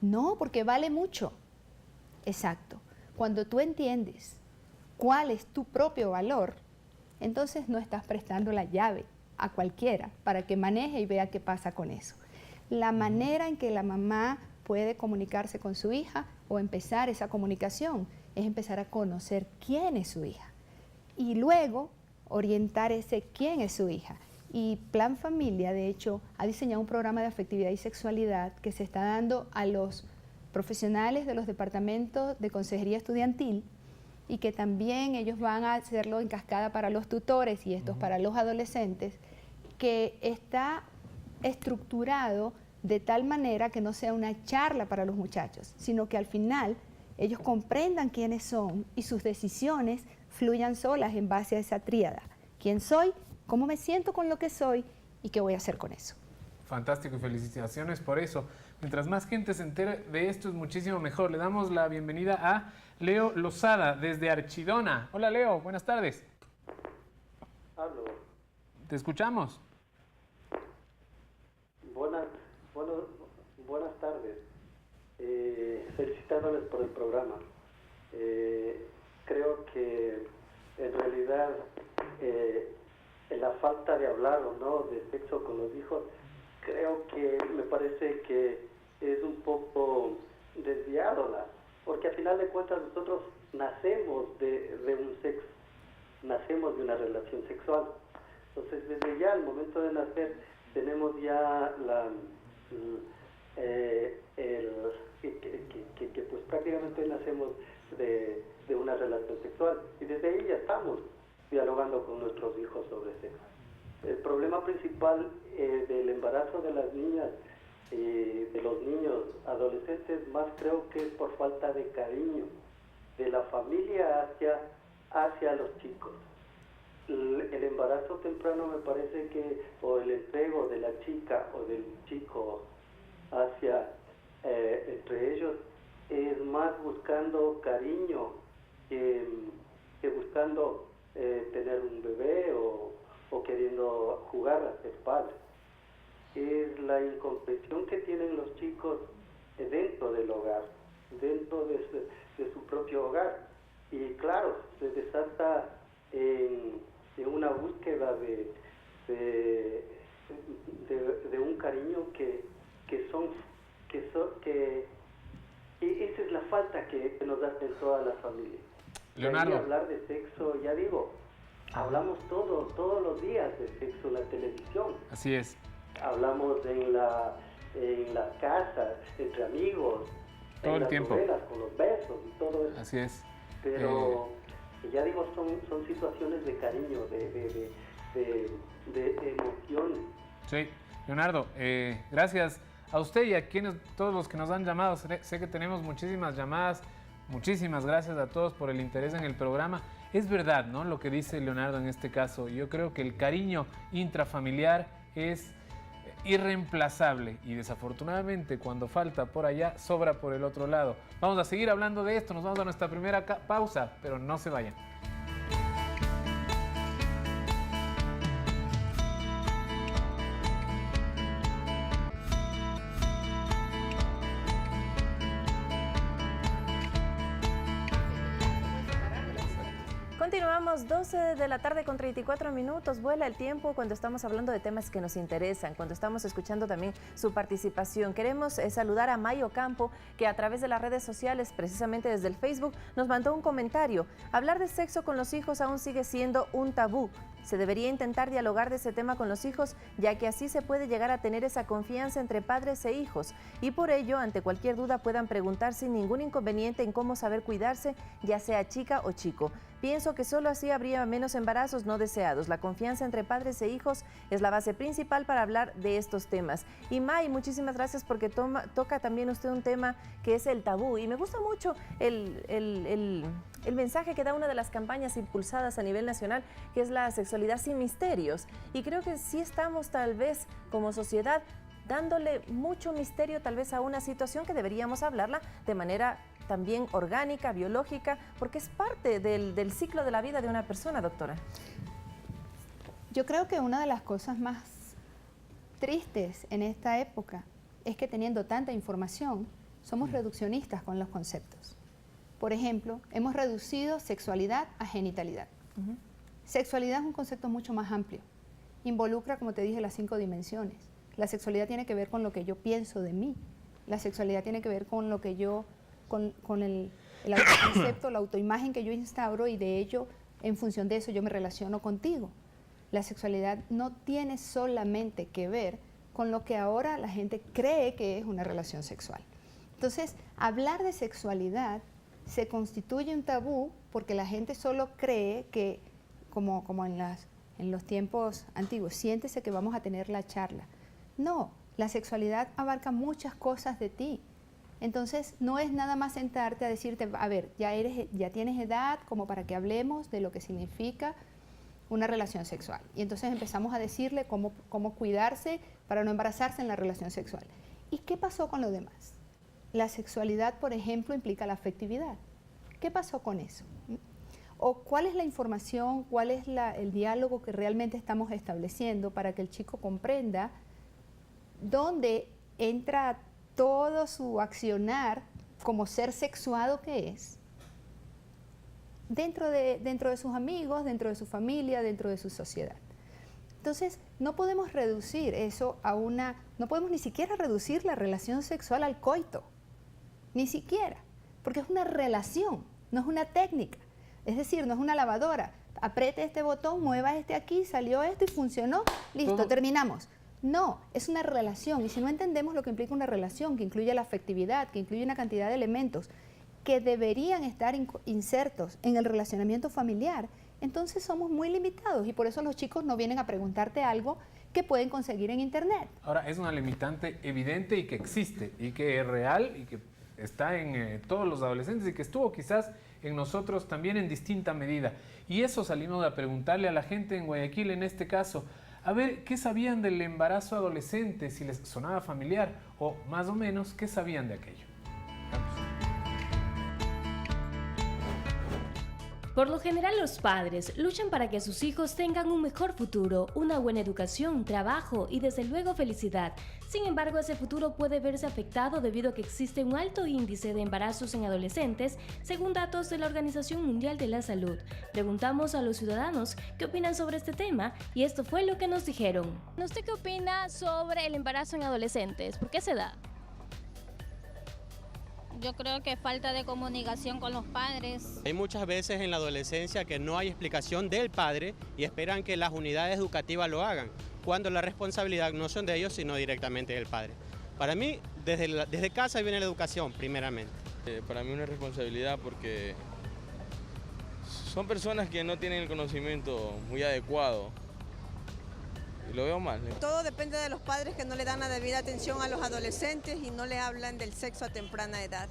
No, porque vale mucho. Exacto. Cuando tú entiendes cuál es tu propio valor, entonces no estás prestando la llave a cualquiera para que maneje y vea qué pasa con eso. La manera en que la mamá puede comunicarse con su hija o empezar esa comunicación es empezar a conocer quién es su hija y luego orientar ese quién es su hija. Y Plan Familia, de hecho, ha diseñado un programa de afectividad y sexualidad que se está dando a los profesionales de los departamentos de consejería estudiantil y que también ellos van a hacerlo en cascada para los tutores y estos para los adolescentes, que está estructurado de tal manera que no sea una charla para los muchachos, sino que al final ellos comprendan quiénes son y sus decisiones fluyan solas en base a esa tríada. ¿Quién soy? ¿Cómo me siento con lo que soy? ¿Y qué voy a hacer con eso? Fantástico y felicitaciones por eso. Mientras más gente se entere de esto es muchísimo mejor. Le damos la bienvenida a Leo Lozada desde Archidona. Hola Leo, buenas tardes. Hablo. Te escuchamos. Buenas tardes. Felicitándoles por el programa. Creo que en realidad la falta de hablar o no de sexo con los hijos, creo que me parece que es un poco desviado, porque al final de cuentas nosotros nacemos de un sexo, nacemos de una relación sexual. Entonces desde ya, al momento de nacer, tenemos ya el porque pues prácticamente nacemos de una relación sexual y desde ahí ya estamos dialogando con nuestros hijos sobre sexo. El problema principal del embarazo de las niñas y de los niños adolescentes más creo que es por falta de cariño de la familia hacia los chicos. El embarazo temprano me parece que, o el entrego de la chica o del chico hacia entre ellos, es más buscando cariño que buscando tener un bebé o queriendo jugar a ser padre. Es la incomprensión que tienen los chicos dentro del hogar, dentro de su propio hogar. Y claro, se desata en una búsqueda de un cariño que esa es la falta que nos hacen todas las familias. Leonardo. Y hablar de sexo, ya digo, hablamos todos los días de sexo en la televisión. Así es. Hablamos en las casas, entre amigos, todo el las tiempo, novelas, con los besos y todo eso. Así es. Pero ya digo, son situaciones de cariño, de emociones. Sí, Leonardo, gracias a usted y a todos los que nos han llamado. Sé que tenemos muchísimas llamadas. Muchísimas gracias a todos por el interés en el programa. Es verdad, ¿no?, lo que dice Leonardo en este caso. Yo creo que el cariño intrafamiliar es irreemplazable y desafortunadamente cuando falta por allá, sobra por el otro lado. Vamos a seguir hablando de esto, nos vamos a nuestra primera pausa, pero no se vayan. Continuamos, 12 de la tarde con 34 minutos. Vuela el tiempo cuando estamos hablando de temas que nos interesan, cuando estamos escuchando también su participación. Queremos saludar a Mayo Campo, que a través de las redes sociales, precisamente desde el Facebook, nos mandó un comentario. Hablar de sexo con los hijos aún sigue siendo un tabú. Se debería intentar dialogar de ese tema con los hijos, ya que así se puede llegar a tener esa confianza entre padres e hijos. Y por ello, ante cualquier duda, puedan preguntar sin ningún inconveniente en cómo saber cuidarse, ya sea chica o chico. Pienso que solo así habría menos embarazos no deseados. La confianza entre padres e hijos es la base principal para hablar de estos temas. Y May, muchísimas gracias porque toca también usted un tema que es el tabú. Y me gusta mucho el mensaje que da una de las campañas impulsadas a nivel nacional, que es la sexualidad sin misterios. Y creo que sí estamos tal vez como sociedad dándole mucho misterio tal vez a una situación que deberíamos hablarla de manera también orgánica, biológica, porque es parte del ciclo de la vida de una persona, doctora. Yo creo que una de las cosas más tristes en esta época es que teniendo tanta información, somos reduccionistas con los conceptos. Por ejemplo, hemos reducido sexualidad a genitalidad. Sexualidad es un concepto mucho más amplio. Involucra, como te dije, las 5 dimensiones. La sexualidad tiene que ver con lo que yo pienso de mí. La sexualidad tiene que ver con lo que yo, con el autoconcepto, la autoimagen que yo instauro, y de ello, en función de eso, yo me relaciono contigo. La sexualidad no tiene solamente que ver con lo que ahora la gente cree que es una relación sexual. Entonces, hablar de sexualidad se constituye un tabú porque la gente solo cree que, como en los tiempos antiguos, siéntese que vamos a tener la charla. No, la sexualidad abarca muchas cosas de ti. Entonces, no es nada más sentarte a decirte, a ver, ya tienes edad como para que hablemos de lo que significa una relación sexual. Y entonces empezamos a decirle cómo cuidarse para no embarazarse en la relación sexual. ¿Y qué pasó con lo demás? La sexualidad, por ejemplo, implica la afectividad. ¿Qué pasó con eso? ¿O cuál es la información, cuál es el diálogo que realmente estamos estableciendo para que el chico comprenda dónde entra todo su accionar como ser sexuado que es? Dentro de sus amigos, dentro de su familia, dentro de su sociedad. Entonces, no podemos reducir eso no podemos ni siquiera reducir la relación sexual al coito, ni siquiera, porque es una relación, no es una técnica, es decir, no es una lavadora, apriete este botón, mueva este aquí, salió esto y funcionó, listo, terminamos. No, es una relación. Y si no entendemos lo que implica una relación, que incluye la afectividad, que incluye una cantidad de elementos que deberían estar insertos en el relacionamiento familiar, entonces somos muy limitados y por eso los chicos no vienen a preguntarte algo que pueden conseguir en internet. Ahora, es una limitante evidente y que existe y que es real y que está en todos los adolescentes y que estuvo quizás en nosotros también en distinta medida. Y eso salimos a preguntarle a la gente en Guayaquil en este caso, a ver qué sabían del embarazo adolescente, si les sonaba familiar o más o menos qué sabían de aquello. Por lo general, los padres luchan para que sus hijos tengan un mejor futuro, una buena educación, trabajo y desde luego felicidad. Sin embargo, ese futuro puede verse afectado debido a que existe un alto índice de embarazos en adolescentes, según datos de la Organización Mundial de la Salud. Preguntamos a los ciudadanos qué opinan sobre este tema y esto fue lo que nos dijeron. ¿Usted qué opina sobre el embarazo en adolescentes? ¿Por qué se da? Yo creo que falta de comunicación con los padres. Hay muchas veces en la adolescencia que no hay explicación del padre y esperan que las unidades educativas lo hagan, cuando la responsabilidad no son de ellos, sino directamente del padre. Para mí, desde casa viene la educación, primeramente. Para mí una responsabilidad porque son personas que no tienen el conocimiento muy adecuado. Y lo veo mal. Todo depende de los padres que no le dan la debida atención a los adolescentes y no le hablan del sexo a temprana edad.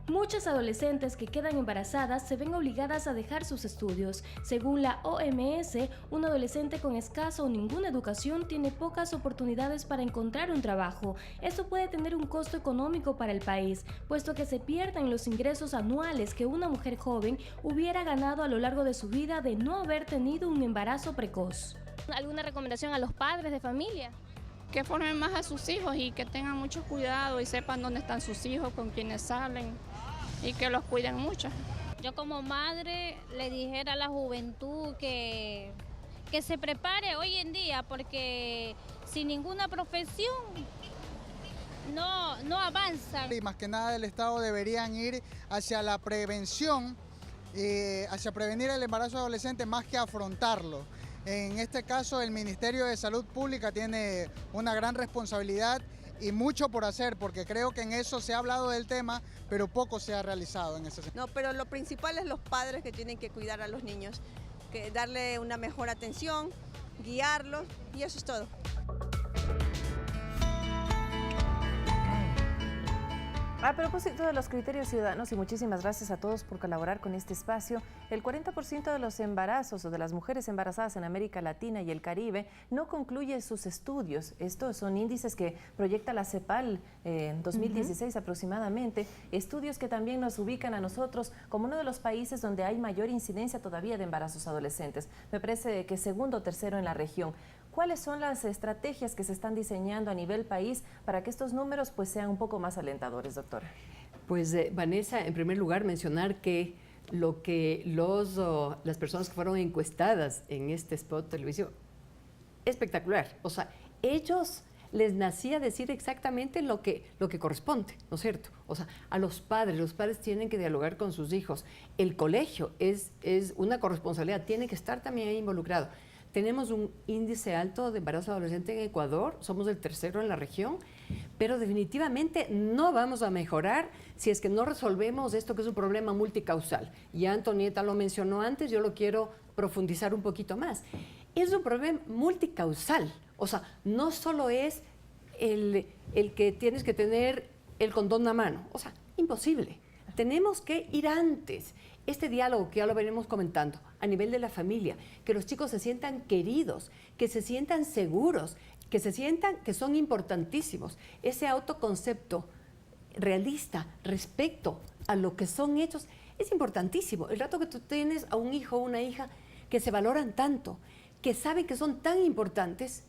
Muchas adolescentes que quedan embarazadas se ven obligadas a dejar sus estudios. Según la OMS, un adolescente con escasa o ninguna educación tiene pocas oportunidades para encontrar un trabajo. Esto puede tener un costo económico para el país, puesto que se pierden los ingresos anuales que una mujer joven hubiera ganado a lo largo de su vida de no haber tenido un embarazo precoz. ¿Alguna recomendación a los padres de familia? Que formen más a sus hijos y que tengan mucho cuidado y sepan dónde están sus hijos, con quienes salen y que los cuiden mucho. Yo como madre le dijera a la juventud que se prepare hoy en día porque sin ninguna profesión no avanzan. Y más que nada el Estado deberían ir hacia la prevención, hacia prevenir el embarazo adolescente más que afrontarlo. En este caso, el Ministerio de Salud Pública tiene una gran responsabilidad y mucho por hacer, porque creo que en eso se ha hablado del tema, pero poco se ha realizado en ese sentido. No, pero lo principal es los padres que tienen que cuidar a los niños, que darle una mejor atención, guiarlos y eso es todo. A propósito de los criterios ciudadanos, y muchísimas gracias a todos por colaborar con este espacio, el 40% de los embarazos o de las mujeres embarazadas en América Latina y el Caribe no concluye sus estudios. Estos son índices que proyecta la CEPAL en 2016 aproximadamente, estudios que también nos ubican a nosotros como uno de los países donde hay mayor incidencia todavía de embarazos adolescentes. Me parece que segundo o tercero en la región. ¿Cuáles son las estrategias que se están diseñando a nivel país para que estos números pues sean un poco más alentadores, doctora? Pues Vanessa, en primer lugar mencionar que lo que las personas que fueron encuestadas en este spot televisivo, espectacular. O sea, ellos les nacía decir exactamente lo que corresponde, ¿no es cierto? O sea, a los padres tienen que dialogar con sus hijos. El colegio es una corresponsabilidad, tiene que estar también ahí involucrado. Tenemos un índice alto de embarazo adolescente en Ecuador, somos el tercero en la región, pero definitivamente no vamos a mejorar si es que no resolvemos esto que es un problema multicausal. Ya Antonieta lo mencionó antes, yo lo quiero profundizar un poquito más. Es un problema multicausal, o sea, no solo es el que tienes que tener el condón a mano, o sea, imposible. Tenemos que ir antes. Este diálogo que ya lo venimos comentando a nivel de la familia, que los chicos se sientan queridos, que se sientan seguros, que se sientan que son importantísimos. Ese autoconcepto realista respecto a lo que son hechos es importantísimo. El rato que tú tienes a un hijo o una hija que se valoran tanto, que saben que son tan importantes,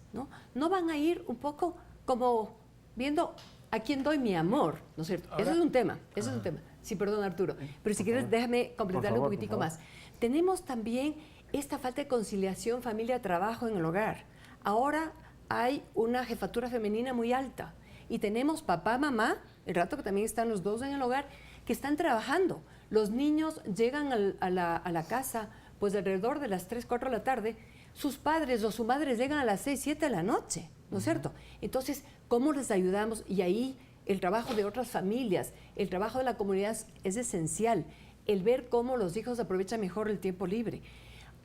no van a ir un poco como viendo a quién doy mi amor, ¿no es cierto? Eso es un tema, eso es un tema. Sí, perdón, Arturo, pero si quieres déjame completarlo un poquitico más. Tenemos también esta falta de conciliación familia-trabajo en el hogar. Ahora hay una jefatura femenina muy alta y tenemos papá, mamá, el rato que también están los dos en el hogar, que están trabajando. Los niños llegan a la casa pues alrededor de las 3, 4 de la tarde, sus padres o su madre llegan a las 6, 7 de la noche. ¿no es cierto? Entonces, ¿cómo les ayudamos? Y ahí el trabajo de otras familias, el trabajo de la comunidad es esencial, el ver cómo los hijos aprovechan mejor el tiempo libre.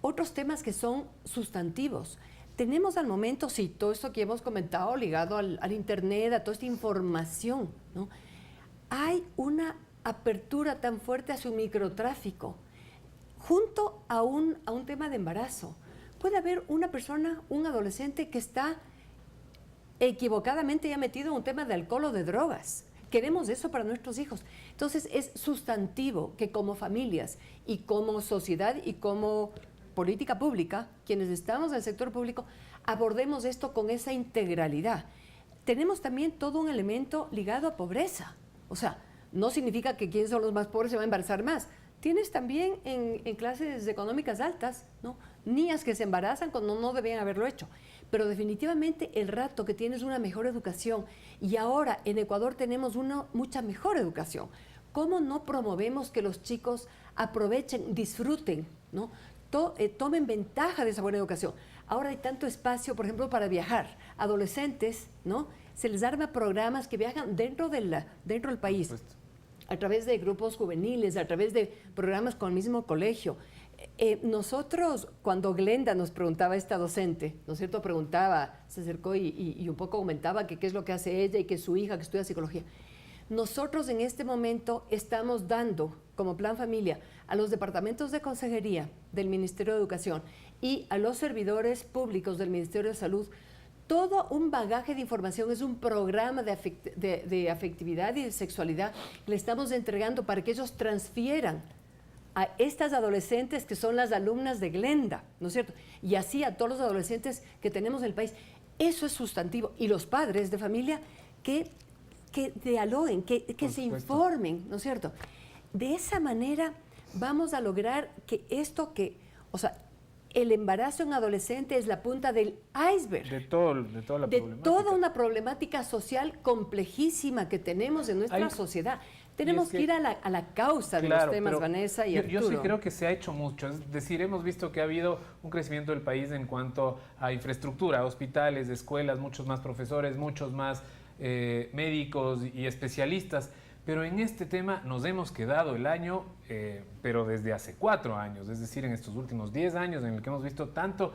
Otros temas que son sustantivos. Tenemos al momento, sí, todo esto que hemos comentado ligado al Internet, a toda esta información, ¿no? Hay una apertura tan fuerte hacia un microtráfico, junto a un tema de embarazo. Puede haber una persona, un adolescente que está equivocadamente ya metido en un tema de alcohol o de drogas. Queremos eso para nuestros hijos. Entonces es sustantivo que como familias y como sociedad y como política pública, quienes estamos en el sector público, abordemos esto con esa integralidad. Tenemos también todo un elemento ligado a pobreza. O sea, no significa que quienes son los más pobres se van a embarazar más. Tienes también en clases económicas altas, ¿no? Niñas que se embarazan cuando no debían haberlo hecho. Pero definitivamente el rato que tienes una mejor educación, y ahora en Ecuador tenemos una mucha mejor educación, ¿cómo no promovemos que los chicos aprovechen, disfruten, ¿no? Tomen ventaja de esa buena educación? Ahora hay tanto espacio, por ejemplo, para viajar. Adolescentes, ¿no? Se les arma programas que viajan dentro del país, a través de grupos juveniles, a través de programas con el mismo colegio. Nosotros, cuando Glenda nos preguntaba, esta docente, ¿no es cierto?, preguntaba, se acercó y un poco comentaba que qué es lo que hace ella y que su hija que estudia psicología. Nosotros en este momento estamos dando, como Plan Familia, a los departamentos de consejería del Ministerio de Educación y a los servidores públicos del Ministerio de Salud todo un bagaje de información, es un programa de afectividad y de sexualidad que le estamos entregando para que ellos transfieran a estas adolescentes que son las alumnas de Glenda, ¿no es cierto? Y así a todos los adolescentes que tenemos en el país. Eso es sustantivo. Y los padres de familia que dialoguen, que se informen, ¿no es cierto? De esa manera vamos a lograr que o sea, el embarazo en adolescente es la punta del iceberg. De toda la problemática. De toda una problemática social complejísima que tenemos en nuestra sociedad. Tenemos que ir a la causa de los temas, Vanessa y Arturo. Yo sí creo que se ha hecho mucho. Es decir, hemos visto que ha habido un crecimiento del país en cuanto a infraestructura, hospitales, escuelas, muchos más profesores, muchos más médicos y especialistas. Pero en este tema nos hemos quedado el año, pero desde hace 4 años, es decir, en estos últimos 10 años en el que hemos visto tanto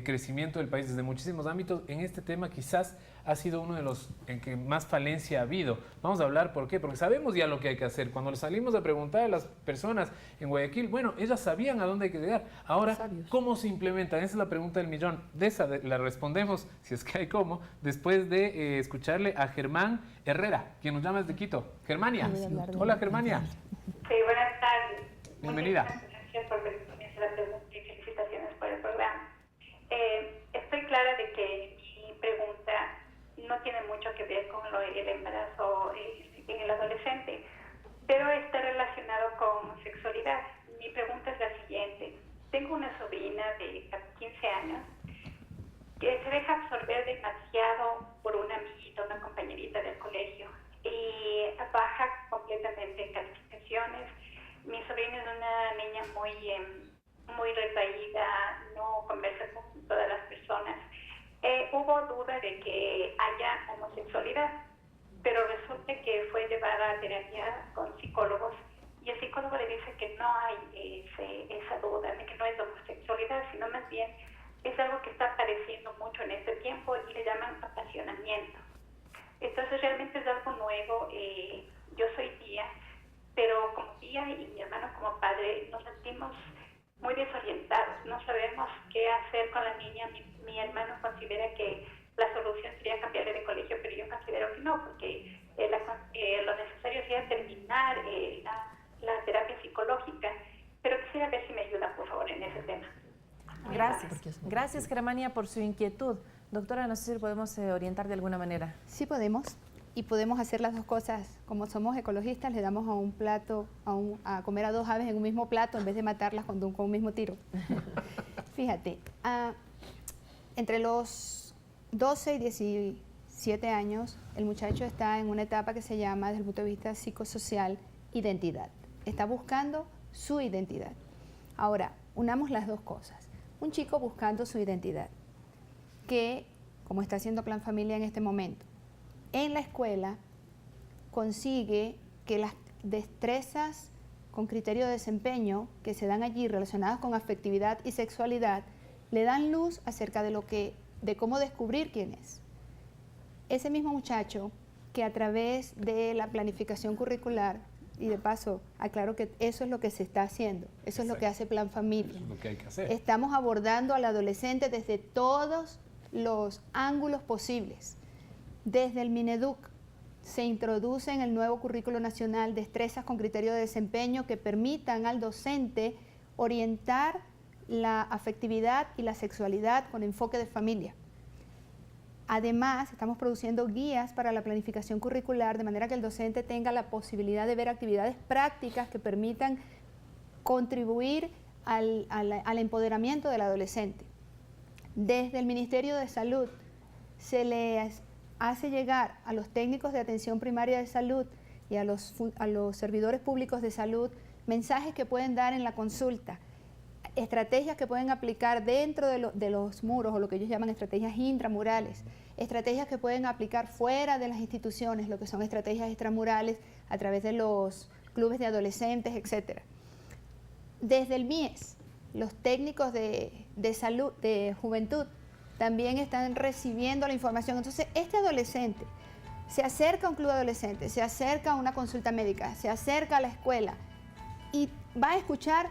crecimiento del país desde muchísimos ámbitos, en este tema quizás ha sido uno de los en que más falencia ha habido. Vamos a hablar por qué, porque sabemos ya lo que hay que hacer. Cuando le salimos a preguntar a las personas en Guayaquil, bueno, ellas sabían a dónde hay que llegar. Ahora, ¿cómo se implementan? Esa es la pregunta del millón. De esa la respondemos, si es que hay cómo, después de escucharle a Germán Herrera, quien nos llama desde Quito. Germania. Hola, Germania. Sí, buenas tardes. Bienvenida. Gracias por permitirme hacer la pregunta y felicitaciones por el programa. Estoy clara de que mi pregunta no tiene mucho que ver con el embarazo en el adolescente, pero está relacionado con sexualidad. Mi pregunta es la siguiente. Tengo una sobrina de 15 años que se deja absorber demasiado por una amiguita, una compañerita del colegio, y baja completamente en calificaciones. Mi sobrina es una niña muy retraída, no conversa con todas las personas. Hubo duda de que haya homosexualidad, pero resulta que fue llevada a terapia con psicólogos y el psicólogo le dice que no hay esa duda, de que no es homosexualidad, sino más bien es algo que está apareciendo mucho en este tiempo y le llaman apasionamiento. Entonces realmente es algo nuevo. Yo soy tía, pero como tía y mi hermano como padre nos sentimos muy desorientados, no sabemos qué hacer con la niña. Mi hermano considera que la solución sería cambiarle de colegio, pero yo considero que no, porque lo necesario sería terminar la terapia psicológica, pero quisiera ver si me ayuda, por favor, en ese tema. Gracias, Germania, por su inquietud. Doctora, no sé si podemos orientar de alguna manera. Sí podemos, y podemos hacer las dos cosas. Como somos ecologistas, le damos a un plato, a comer a 2 aves en un mismo plato en vez de matarlas con un mismo tiro. Fíjate, entre los 12 y 17 años, el muchacho está en una etapa que se llama, desde el punto de vista psicosocial, identidad. Está buscando su identidad. Ahora, unamos las dos cosas. Un chico buscando su identidad, que como está haciendo Plan Familia en este momento, en la escuela consigue que las destrezas con criterio de desempeño que se dan allí relacionadas con afectividad y sexualidad le dan luz acerca de cómo descubrir quién es. Ese mismo muchacho que a través de la planificación curricular, y de paso aclaro que eso es lo que se está haciendo, eso es lo que hace Plan Familia. Eso es lo que hay que hacer. Estamos abordando al adolescente desde todos los ángulos posibles. Desde el Mineduc se introduce en el nuevo currículo nacional destrezas con criterio de desempeño que permitan al docente orientar la afectividad y la sexualidad con enfoque de familia. Además, estamos produciendo guías para la planificación curricular de manera que el docente tenga la posibilidad de ver actividades prácticas que permitan contribuir al empoderamiento del adolescente. Desde el Ministerio de Salud se les hace llegar a los técnicos de atención primaria de salud y a los servidores públicos de salud mensajes que pueden dar en la consulta, estrategias que pueden aplicar dentro de los muros, o lo que ellos llaman estrategias intramurales, estrategias que pueden aplicar fuera de las instituciones, lo que son estrategias extramurales a través de los clubes de adolescentes, etc. Desde el MIES, los técnicos de salud, de juventud, también están recibiendo la información. Entonces, este adolescente se acerca a un club adolescente, se acerca a una consulta médica, se acerca a la escuela y va a escuchar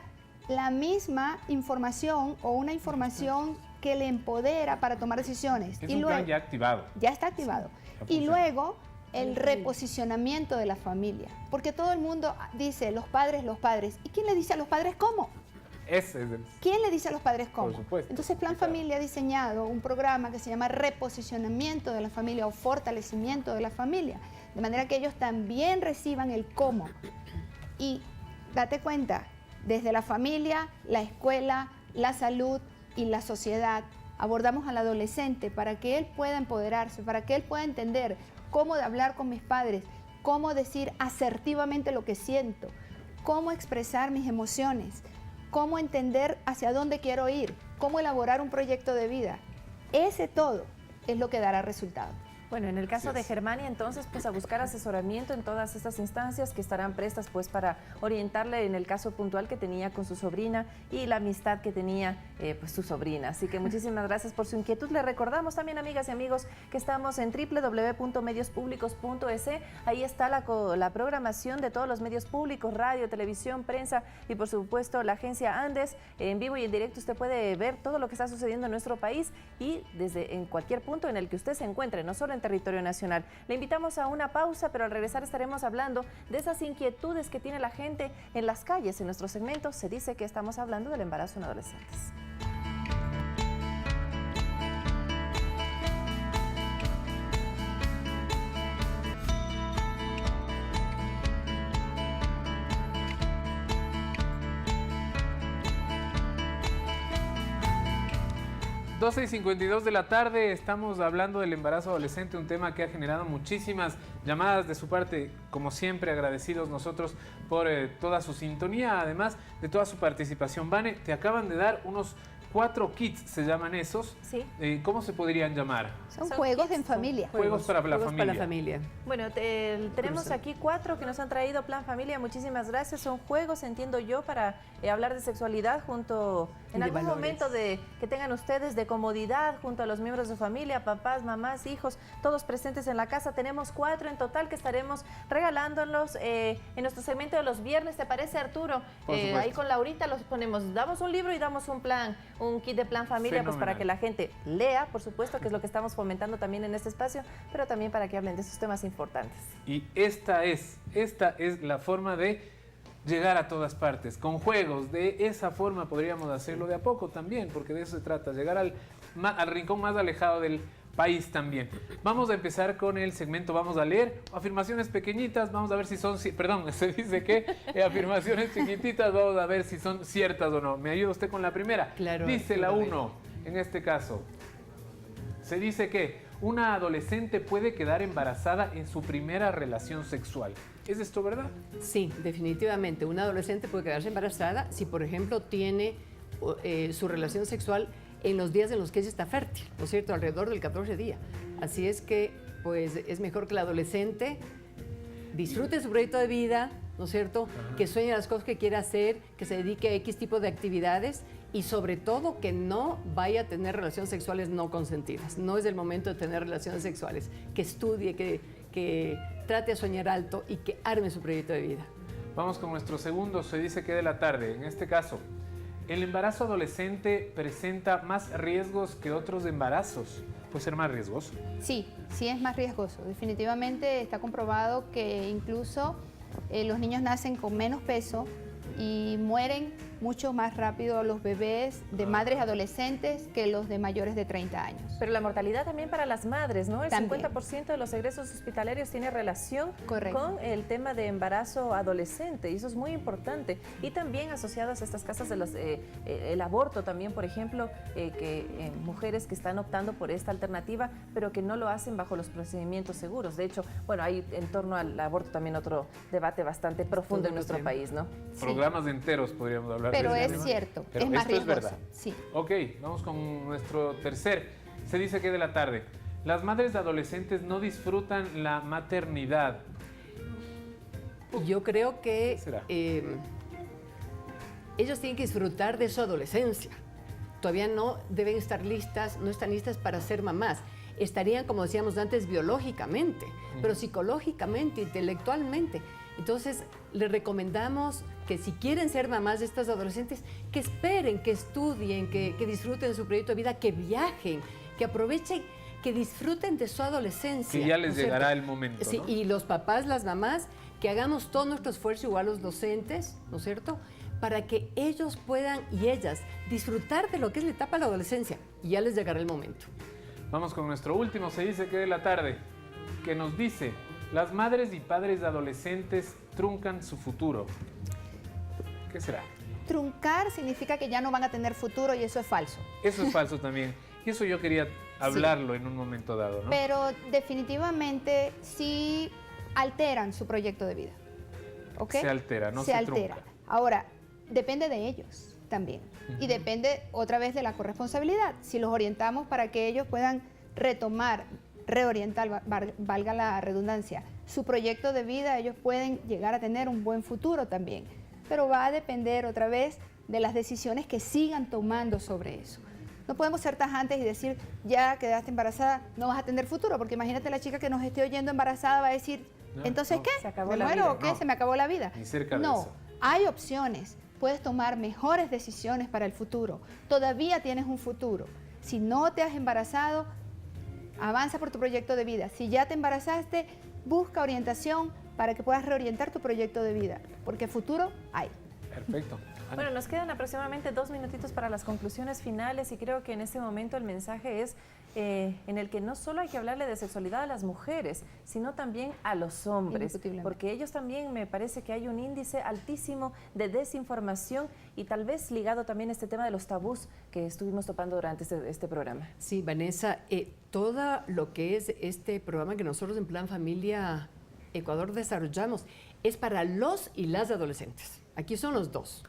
la misma información o una información que le empodera para tomar decisiones. Es un plan ya activado. Ya está activado. Y luego el reposicionamiento de la familia. Porque todo el mundo dice, los padres. ¿Y quién le dice a los padres cómo? ¿Quién le dice a los padres cómo? Por supuesto. Entonces Plan Familia ha diseñado un programa que se llama reposicionamiento de la familia o fortalecimiento de la familia, de manera que ellos también reciban el cómo. Y date cuenta, desde la familia, la escuela, la salud y la sociedad, abordamos al adolescente para que él pueda empoderarse, para que él pueda entender cómo hablar con mis padres, cómo decir asertivamente lo que siento, cómo expresar mis emociones, cómo entender hacia dónde quiero ir, cómo elaborar un proyecto de vida. Ese todo es lo que dará resultado. Bueno, en el caso de Germania, entonces, pues a buscar asesoramiento en todas estas instancias que estarán prestas, pues, para orientarle en el caso puntual que tenía con su sobrina y la amistad que tenía, pues, su sobrina. Así que muchísimas gracias por su inquietud. Le recordamos también, amigas y amigos, que estamos en www.mediospublicos.es. Ahí está la programación de todos los medios públicos, radio, televisión, prensa y, por supuesto, la agencia Andes. En vivo y en directo usted puede ver todo lo que está sucediendo en nuestro país y en cualquier punto en el que usted se encuentre, no solo en territorio nacional. Le invitamos a una pausa, pero al regresar estaremos hablando de esas inquietudes que tiene la gente en las calles. En nuestro segmento se dice que estamos hablando del embarazo en adolescentes. Las 12:52 de la tarde, estamos hablando del embarazo adolescente, un tema que ha generado muchísimas llamadas de su parte. Como siempre, agradecidos nosotros por toda su sintonía, además de toda su participación. Vane, te acaban de dar unos 4 kits, se llaman esos. Sí. ¿Cómo se podrían llamar? Son juegos en familia. Juegos para la familia. Bueno, tenemos aquí 4 que nos han traído Plan Familia. Muchísimas gracias. Son juegos, entiendo yo, para hablar de sexualidad junto, en algún momento que tengan ustedes de comodidad, junto a los miembros de su familia, papás, mamás, hijos, todos presentes en la casa. Tenemos 4 en total que estaremos regalándolos en nuestro segmento de los viernes. ¿Te parece, Arturo? Ahí con Laurita los ponemos, damos un libro y damos un kit de Plan Familia, pues para que la gente lea, por supuesto, que es lo que estamos fomentando también en este espacio, pero también para que hablen de esos temas importantes. Y esta es la forma de llegar a todas partes, con juegos. De esa forma podríamos hacerlo de a poco también, porque de eso se trata, llegar al rincón más alejado del país también. Vamos a empezar con el segmento, vamos a leer afirmaciones pequeñitas, vamos a ver si son, perdón, se dice que afirmaciones chiquititas, vamos a ver si son ciertas o no. ¿Me ayuda usted con la primera? Claro. Dice la 1, en este caso, se dice que una adolescente puede quedar embarazada en su primera relación sexual. ¿Es esto verdad? Sí, definitivamente. Una adolescente puede quedarse embarazada si, por ejemplo, tiene su relación sexual en los días en los que ella está fértil, ¿no es cierto? Alrededor del 14 día. Así es que, pues, es mejor que el adolescente disfrute su proyecto de vida, ¿no es cierto? Que sueñe las cosas que quiera hacer, que se dedique a X tipo de actividades y sobre todo que no vaya a tener relaciones sexuales no consentidas. No es el momento de tener relaciones sexuales. Que estudie, que trate de soñar alto y que arme su proyecto de vida. Vamos con nuestro segundo, se dice que de la tarde. En este caso, ¿el embarazo adolescente presenta más riesgos que otros embarazos? ¿Puede ser más riesgoso? Sí, sí es más riesgoso. Definitivamente está comprobado que incluso los niños nacen con menos peso y mueren mucho más rápido los bebés de madres adolescentes que los de mayores de 30 años. Pero la mortalidad también para las madres, ¿no? El También. 50% de los egresos hospitalarios tiene relación Correcto. con el tema de embarazo adolescente, y eso es muy importante. Y también asociadas a estas casas de el aborto también, por ejemplo, mujeres que están optando por esta alternativa, pero que no lo hacen bajo los procedimientos seguros. De hecho, bueno, hay en torno al aborto también otro debate bastante profundo en nuestro país, ¿no? Programas enteros podríamos hablar. Pero de es ese tema. cierto, Pero es más esto es riesgoso. verdad. Sí. Ok, vamos con nuestro tercer. Se dice que de la tarde. Las madres de adolescentes no disfrutan la maternidad. Yo creo que ¿Qué será? ellos tienen que disfrutar de su adolescencia. Todavía no deben estar listas, no están listas para ser mamás. Estarían, como decíamos antes, biológicamente, pero psicológicamente, intelectualmente. Entonces, les recomendamos que si quieren ser mamás de estas adolescentes, que esperen, que estudien, que disfruten de su proyecto de vida, que viajen, que aprovechen, que disfruten de su adolescencia. Que ya les ¿no es cierto? llegará el momento, Sí, ¿no? y los papás, las mamás, que hagamos todo nuestro esfuerzo, igual los docentes, ¿no es cierto?, para que ellos puedan y ellas disfrutar de lo que es la etapa de la adolescencia. Y ya les llegará el momento. Vamos con nuestro último, se dice que de la tarde, que nos dice, las madres y padres de adolescentes truncan su futuro. ¿Qué será? Truncar significa que ya no van a tener futuro y eso es falso. Eso es falso también. Y eso yo quería hablarlo en un momento dado, ¿no? Pero definitivamente sí alteran su proyecto de vida. ¿Ok? Se altera, no se altera. trunca. Ahora, depende de ellos también. Y depende otra vez de la corresponsabilidad. Si los orientamos para que ellos puedan retomar, reorientar, valga la redundancia, su proyecto de vida, ellos pueden llegar a tener un buen futuro también. Pero va a depender otra vez de las decisiones que sigan tomando sobre eso. No podemos ser tajantes y decir, ya quedaste embarazada, no vas a tener futuro, porque imagínate la chica que nos esté oyendo embarazada va a decir, ¿entonces qué? Se acabó ¿Me la muero vida. o qué? No. ¿Se me acabó la vida? Ni cerca de No, eso. hay opciones. Puedes tomar mejores decisiones para el futuro. Todavía tienes un futuro. Si no te has embarazado, avanza por tu proyecto de vida. Si ya te embarazaste, busca orientación para que puedas reorientar tu proyecto de vida, porque futuro hay. Perfecto. Bueno, nos quedan aproximadamente 2 minutitos para las conclusiones finales y creo que en este momento el mensaje es en el que no solo hay que hablarle de sexualidad a las mujeres, sino también a los hombres, Indiscutiblemente. porque ellos también me parece que hay un índice altísimo de desinformación y tal vez ligado también a este tema de los tabús que estuvimos topando durante este programa. Sí, Vanessa, todo lo que es este programa que nosotros en Plan Familia Ecuador desarrollamos es para los y las adolescentes. Aquí son los dos,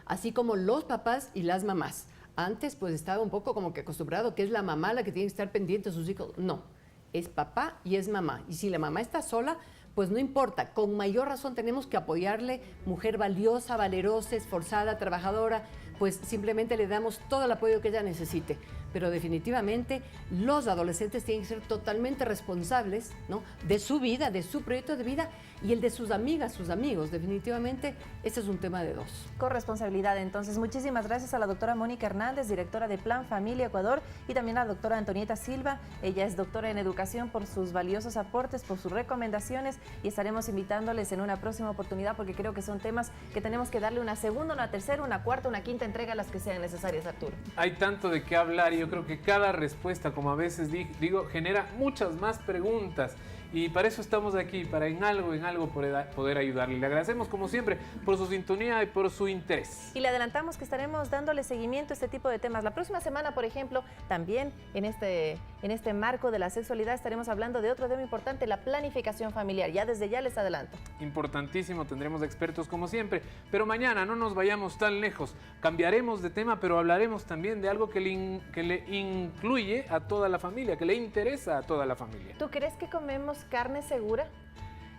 así como los papás y las mamás. Antes pues estaba un poco como que acostumbrado que es la mamá la que tiene que estar pendiente de sus hijos. No, es papá y es mamá. Y si la mamá está sola, pues no importa. Con mayor razón tenemos que apoyarle, mujer valiosa, valerosa, esforzada, trabajadora, pues simplemente le damos todo el apoyo que ella necesite. Pero definitivamente los adolescentes tienen que ser totalmente responsables, ¿no?, de su vida, de su proyecto de vida y el de sus amigas, sus amigos. Definitivamente este es un tema de dos. Corresponsabilidad, entonces. Muchísimas gracias a la doctora Mónica Hernández, directora de Plan Familia Ecuador, y también a la doctora Antonieta Silva. Ella es doctora en educación, por sus valiosos aportes, por sus recomendaciones, y estaremos invitándoles en una próxima oportunidad porque creo que son temas que tenemos que darle una segunda, una tercera, una cuarta, una quinta entrega a las que sean necesarias, Arturo. Hay tanto de qué hablar y yo creo que cada respuesta, como a veces digo, genera muchas más preguntas. y para eso estamos aquí, para en algo poder ayudarle. Le agradecemos como siempre por su sintonía y por su interés. Y le adelantamos que estaremos dándole seguimiento a este tipo de temas. La próxima semana, por ejemplo, también en este marco de la sexualidad estaremos hablando de otro tema importante, la planificación familiar. Ya desde ya les adelanto. Importantísimo, tendremos expertos como siempre, pero mañana no nos vayamos tan lejos. Cambiaremos de tema, pero hablaremos también de algo que le incluye a toda la familia, que le interesa a toda la familia. ¿Tú crees que comemos carne segura?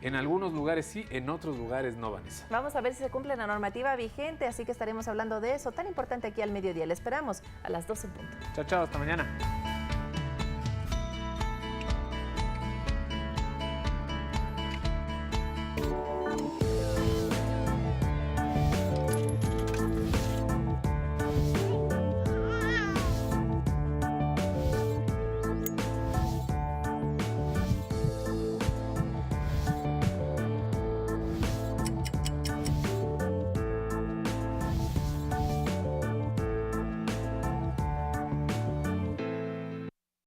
En algunos lugares sí, en otros lugares no, Vanessa. Vamos a ver si se cumple la normativa vigente, así que estaremos hablando de eso tan importante aquí al mediodía. Le esperamos a las 12 en punto. Chao, chao, hasta mañana.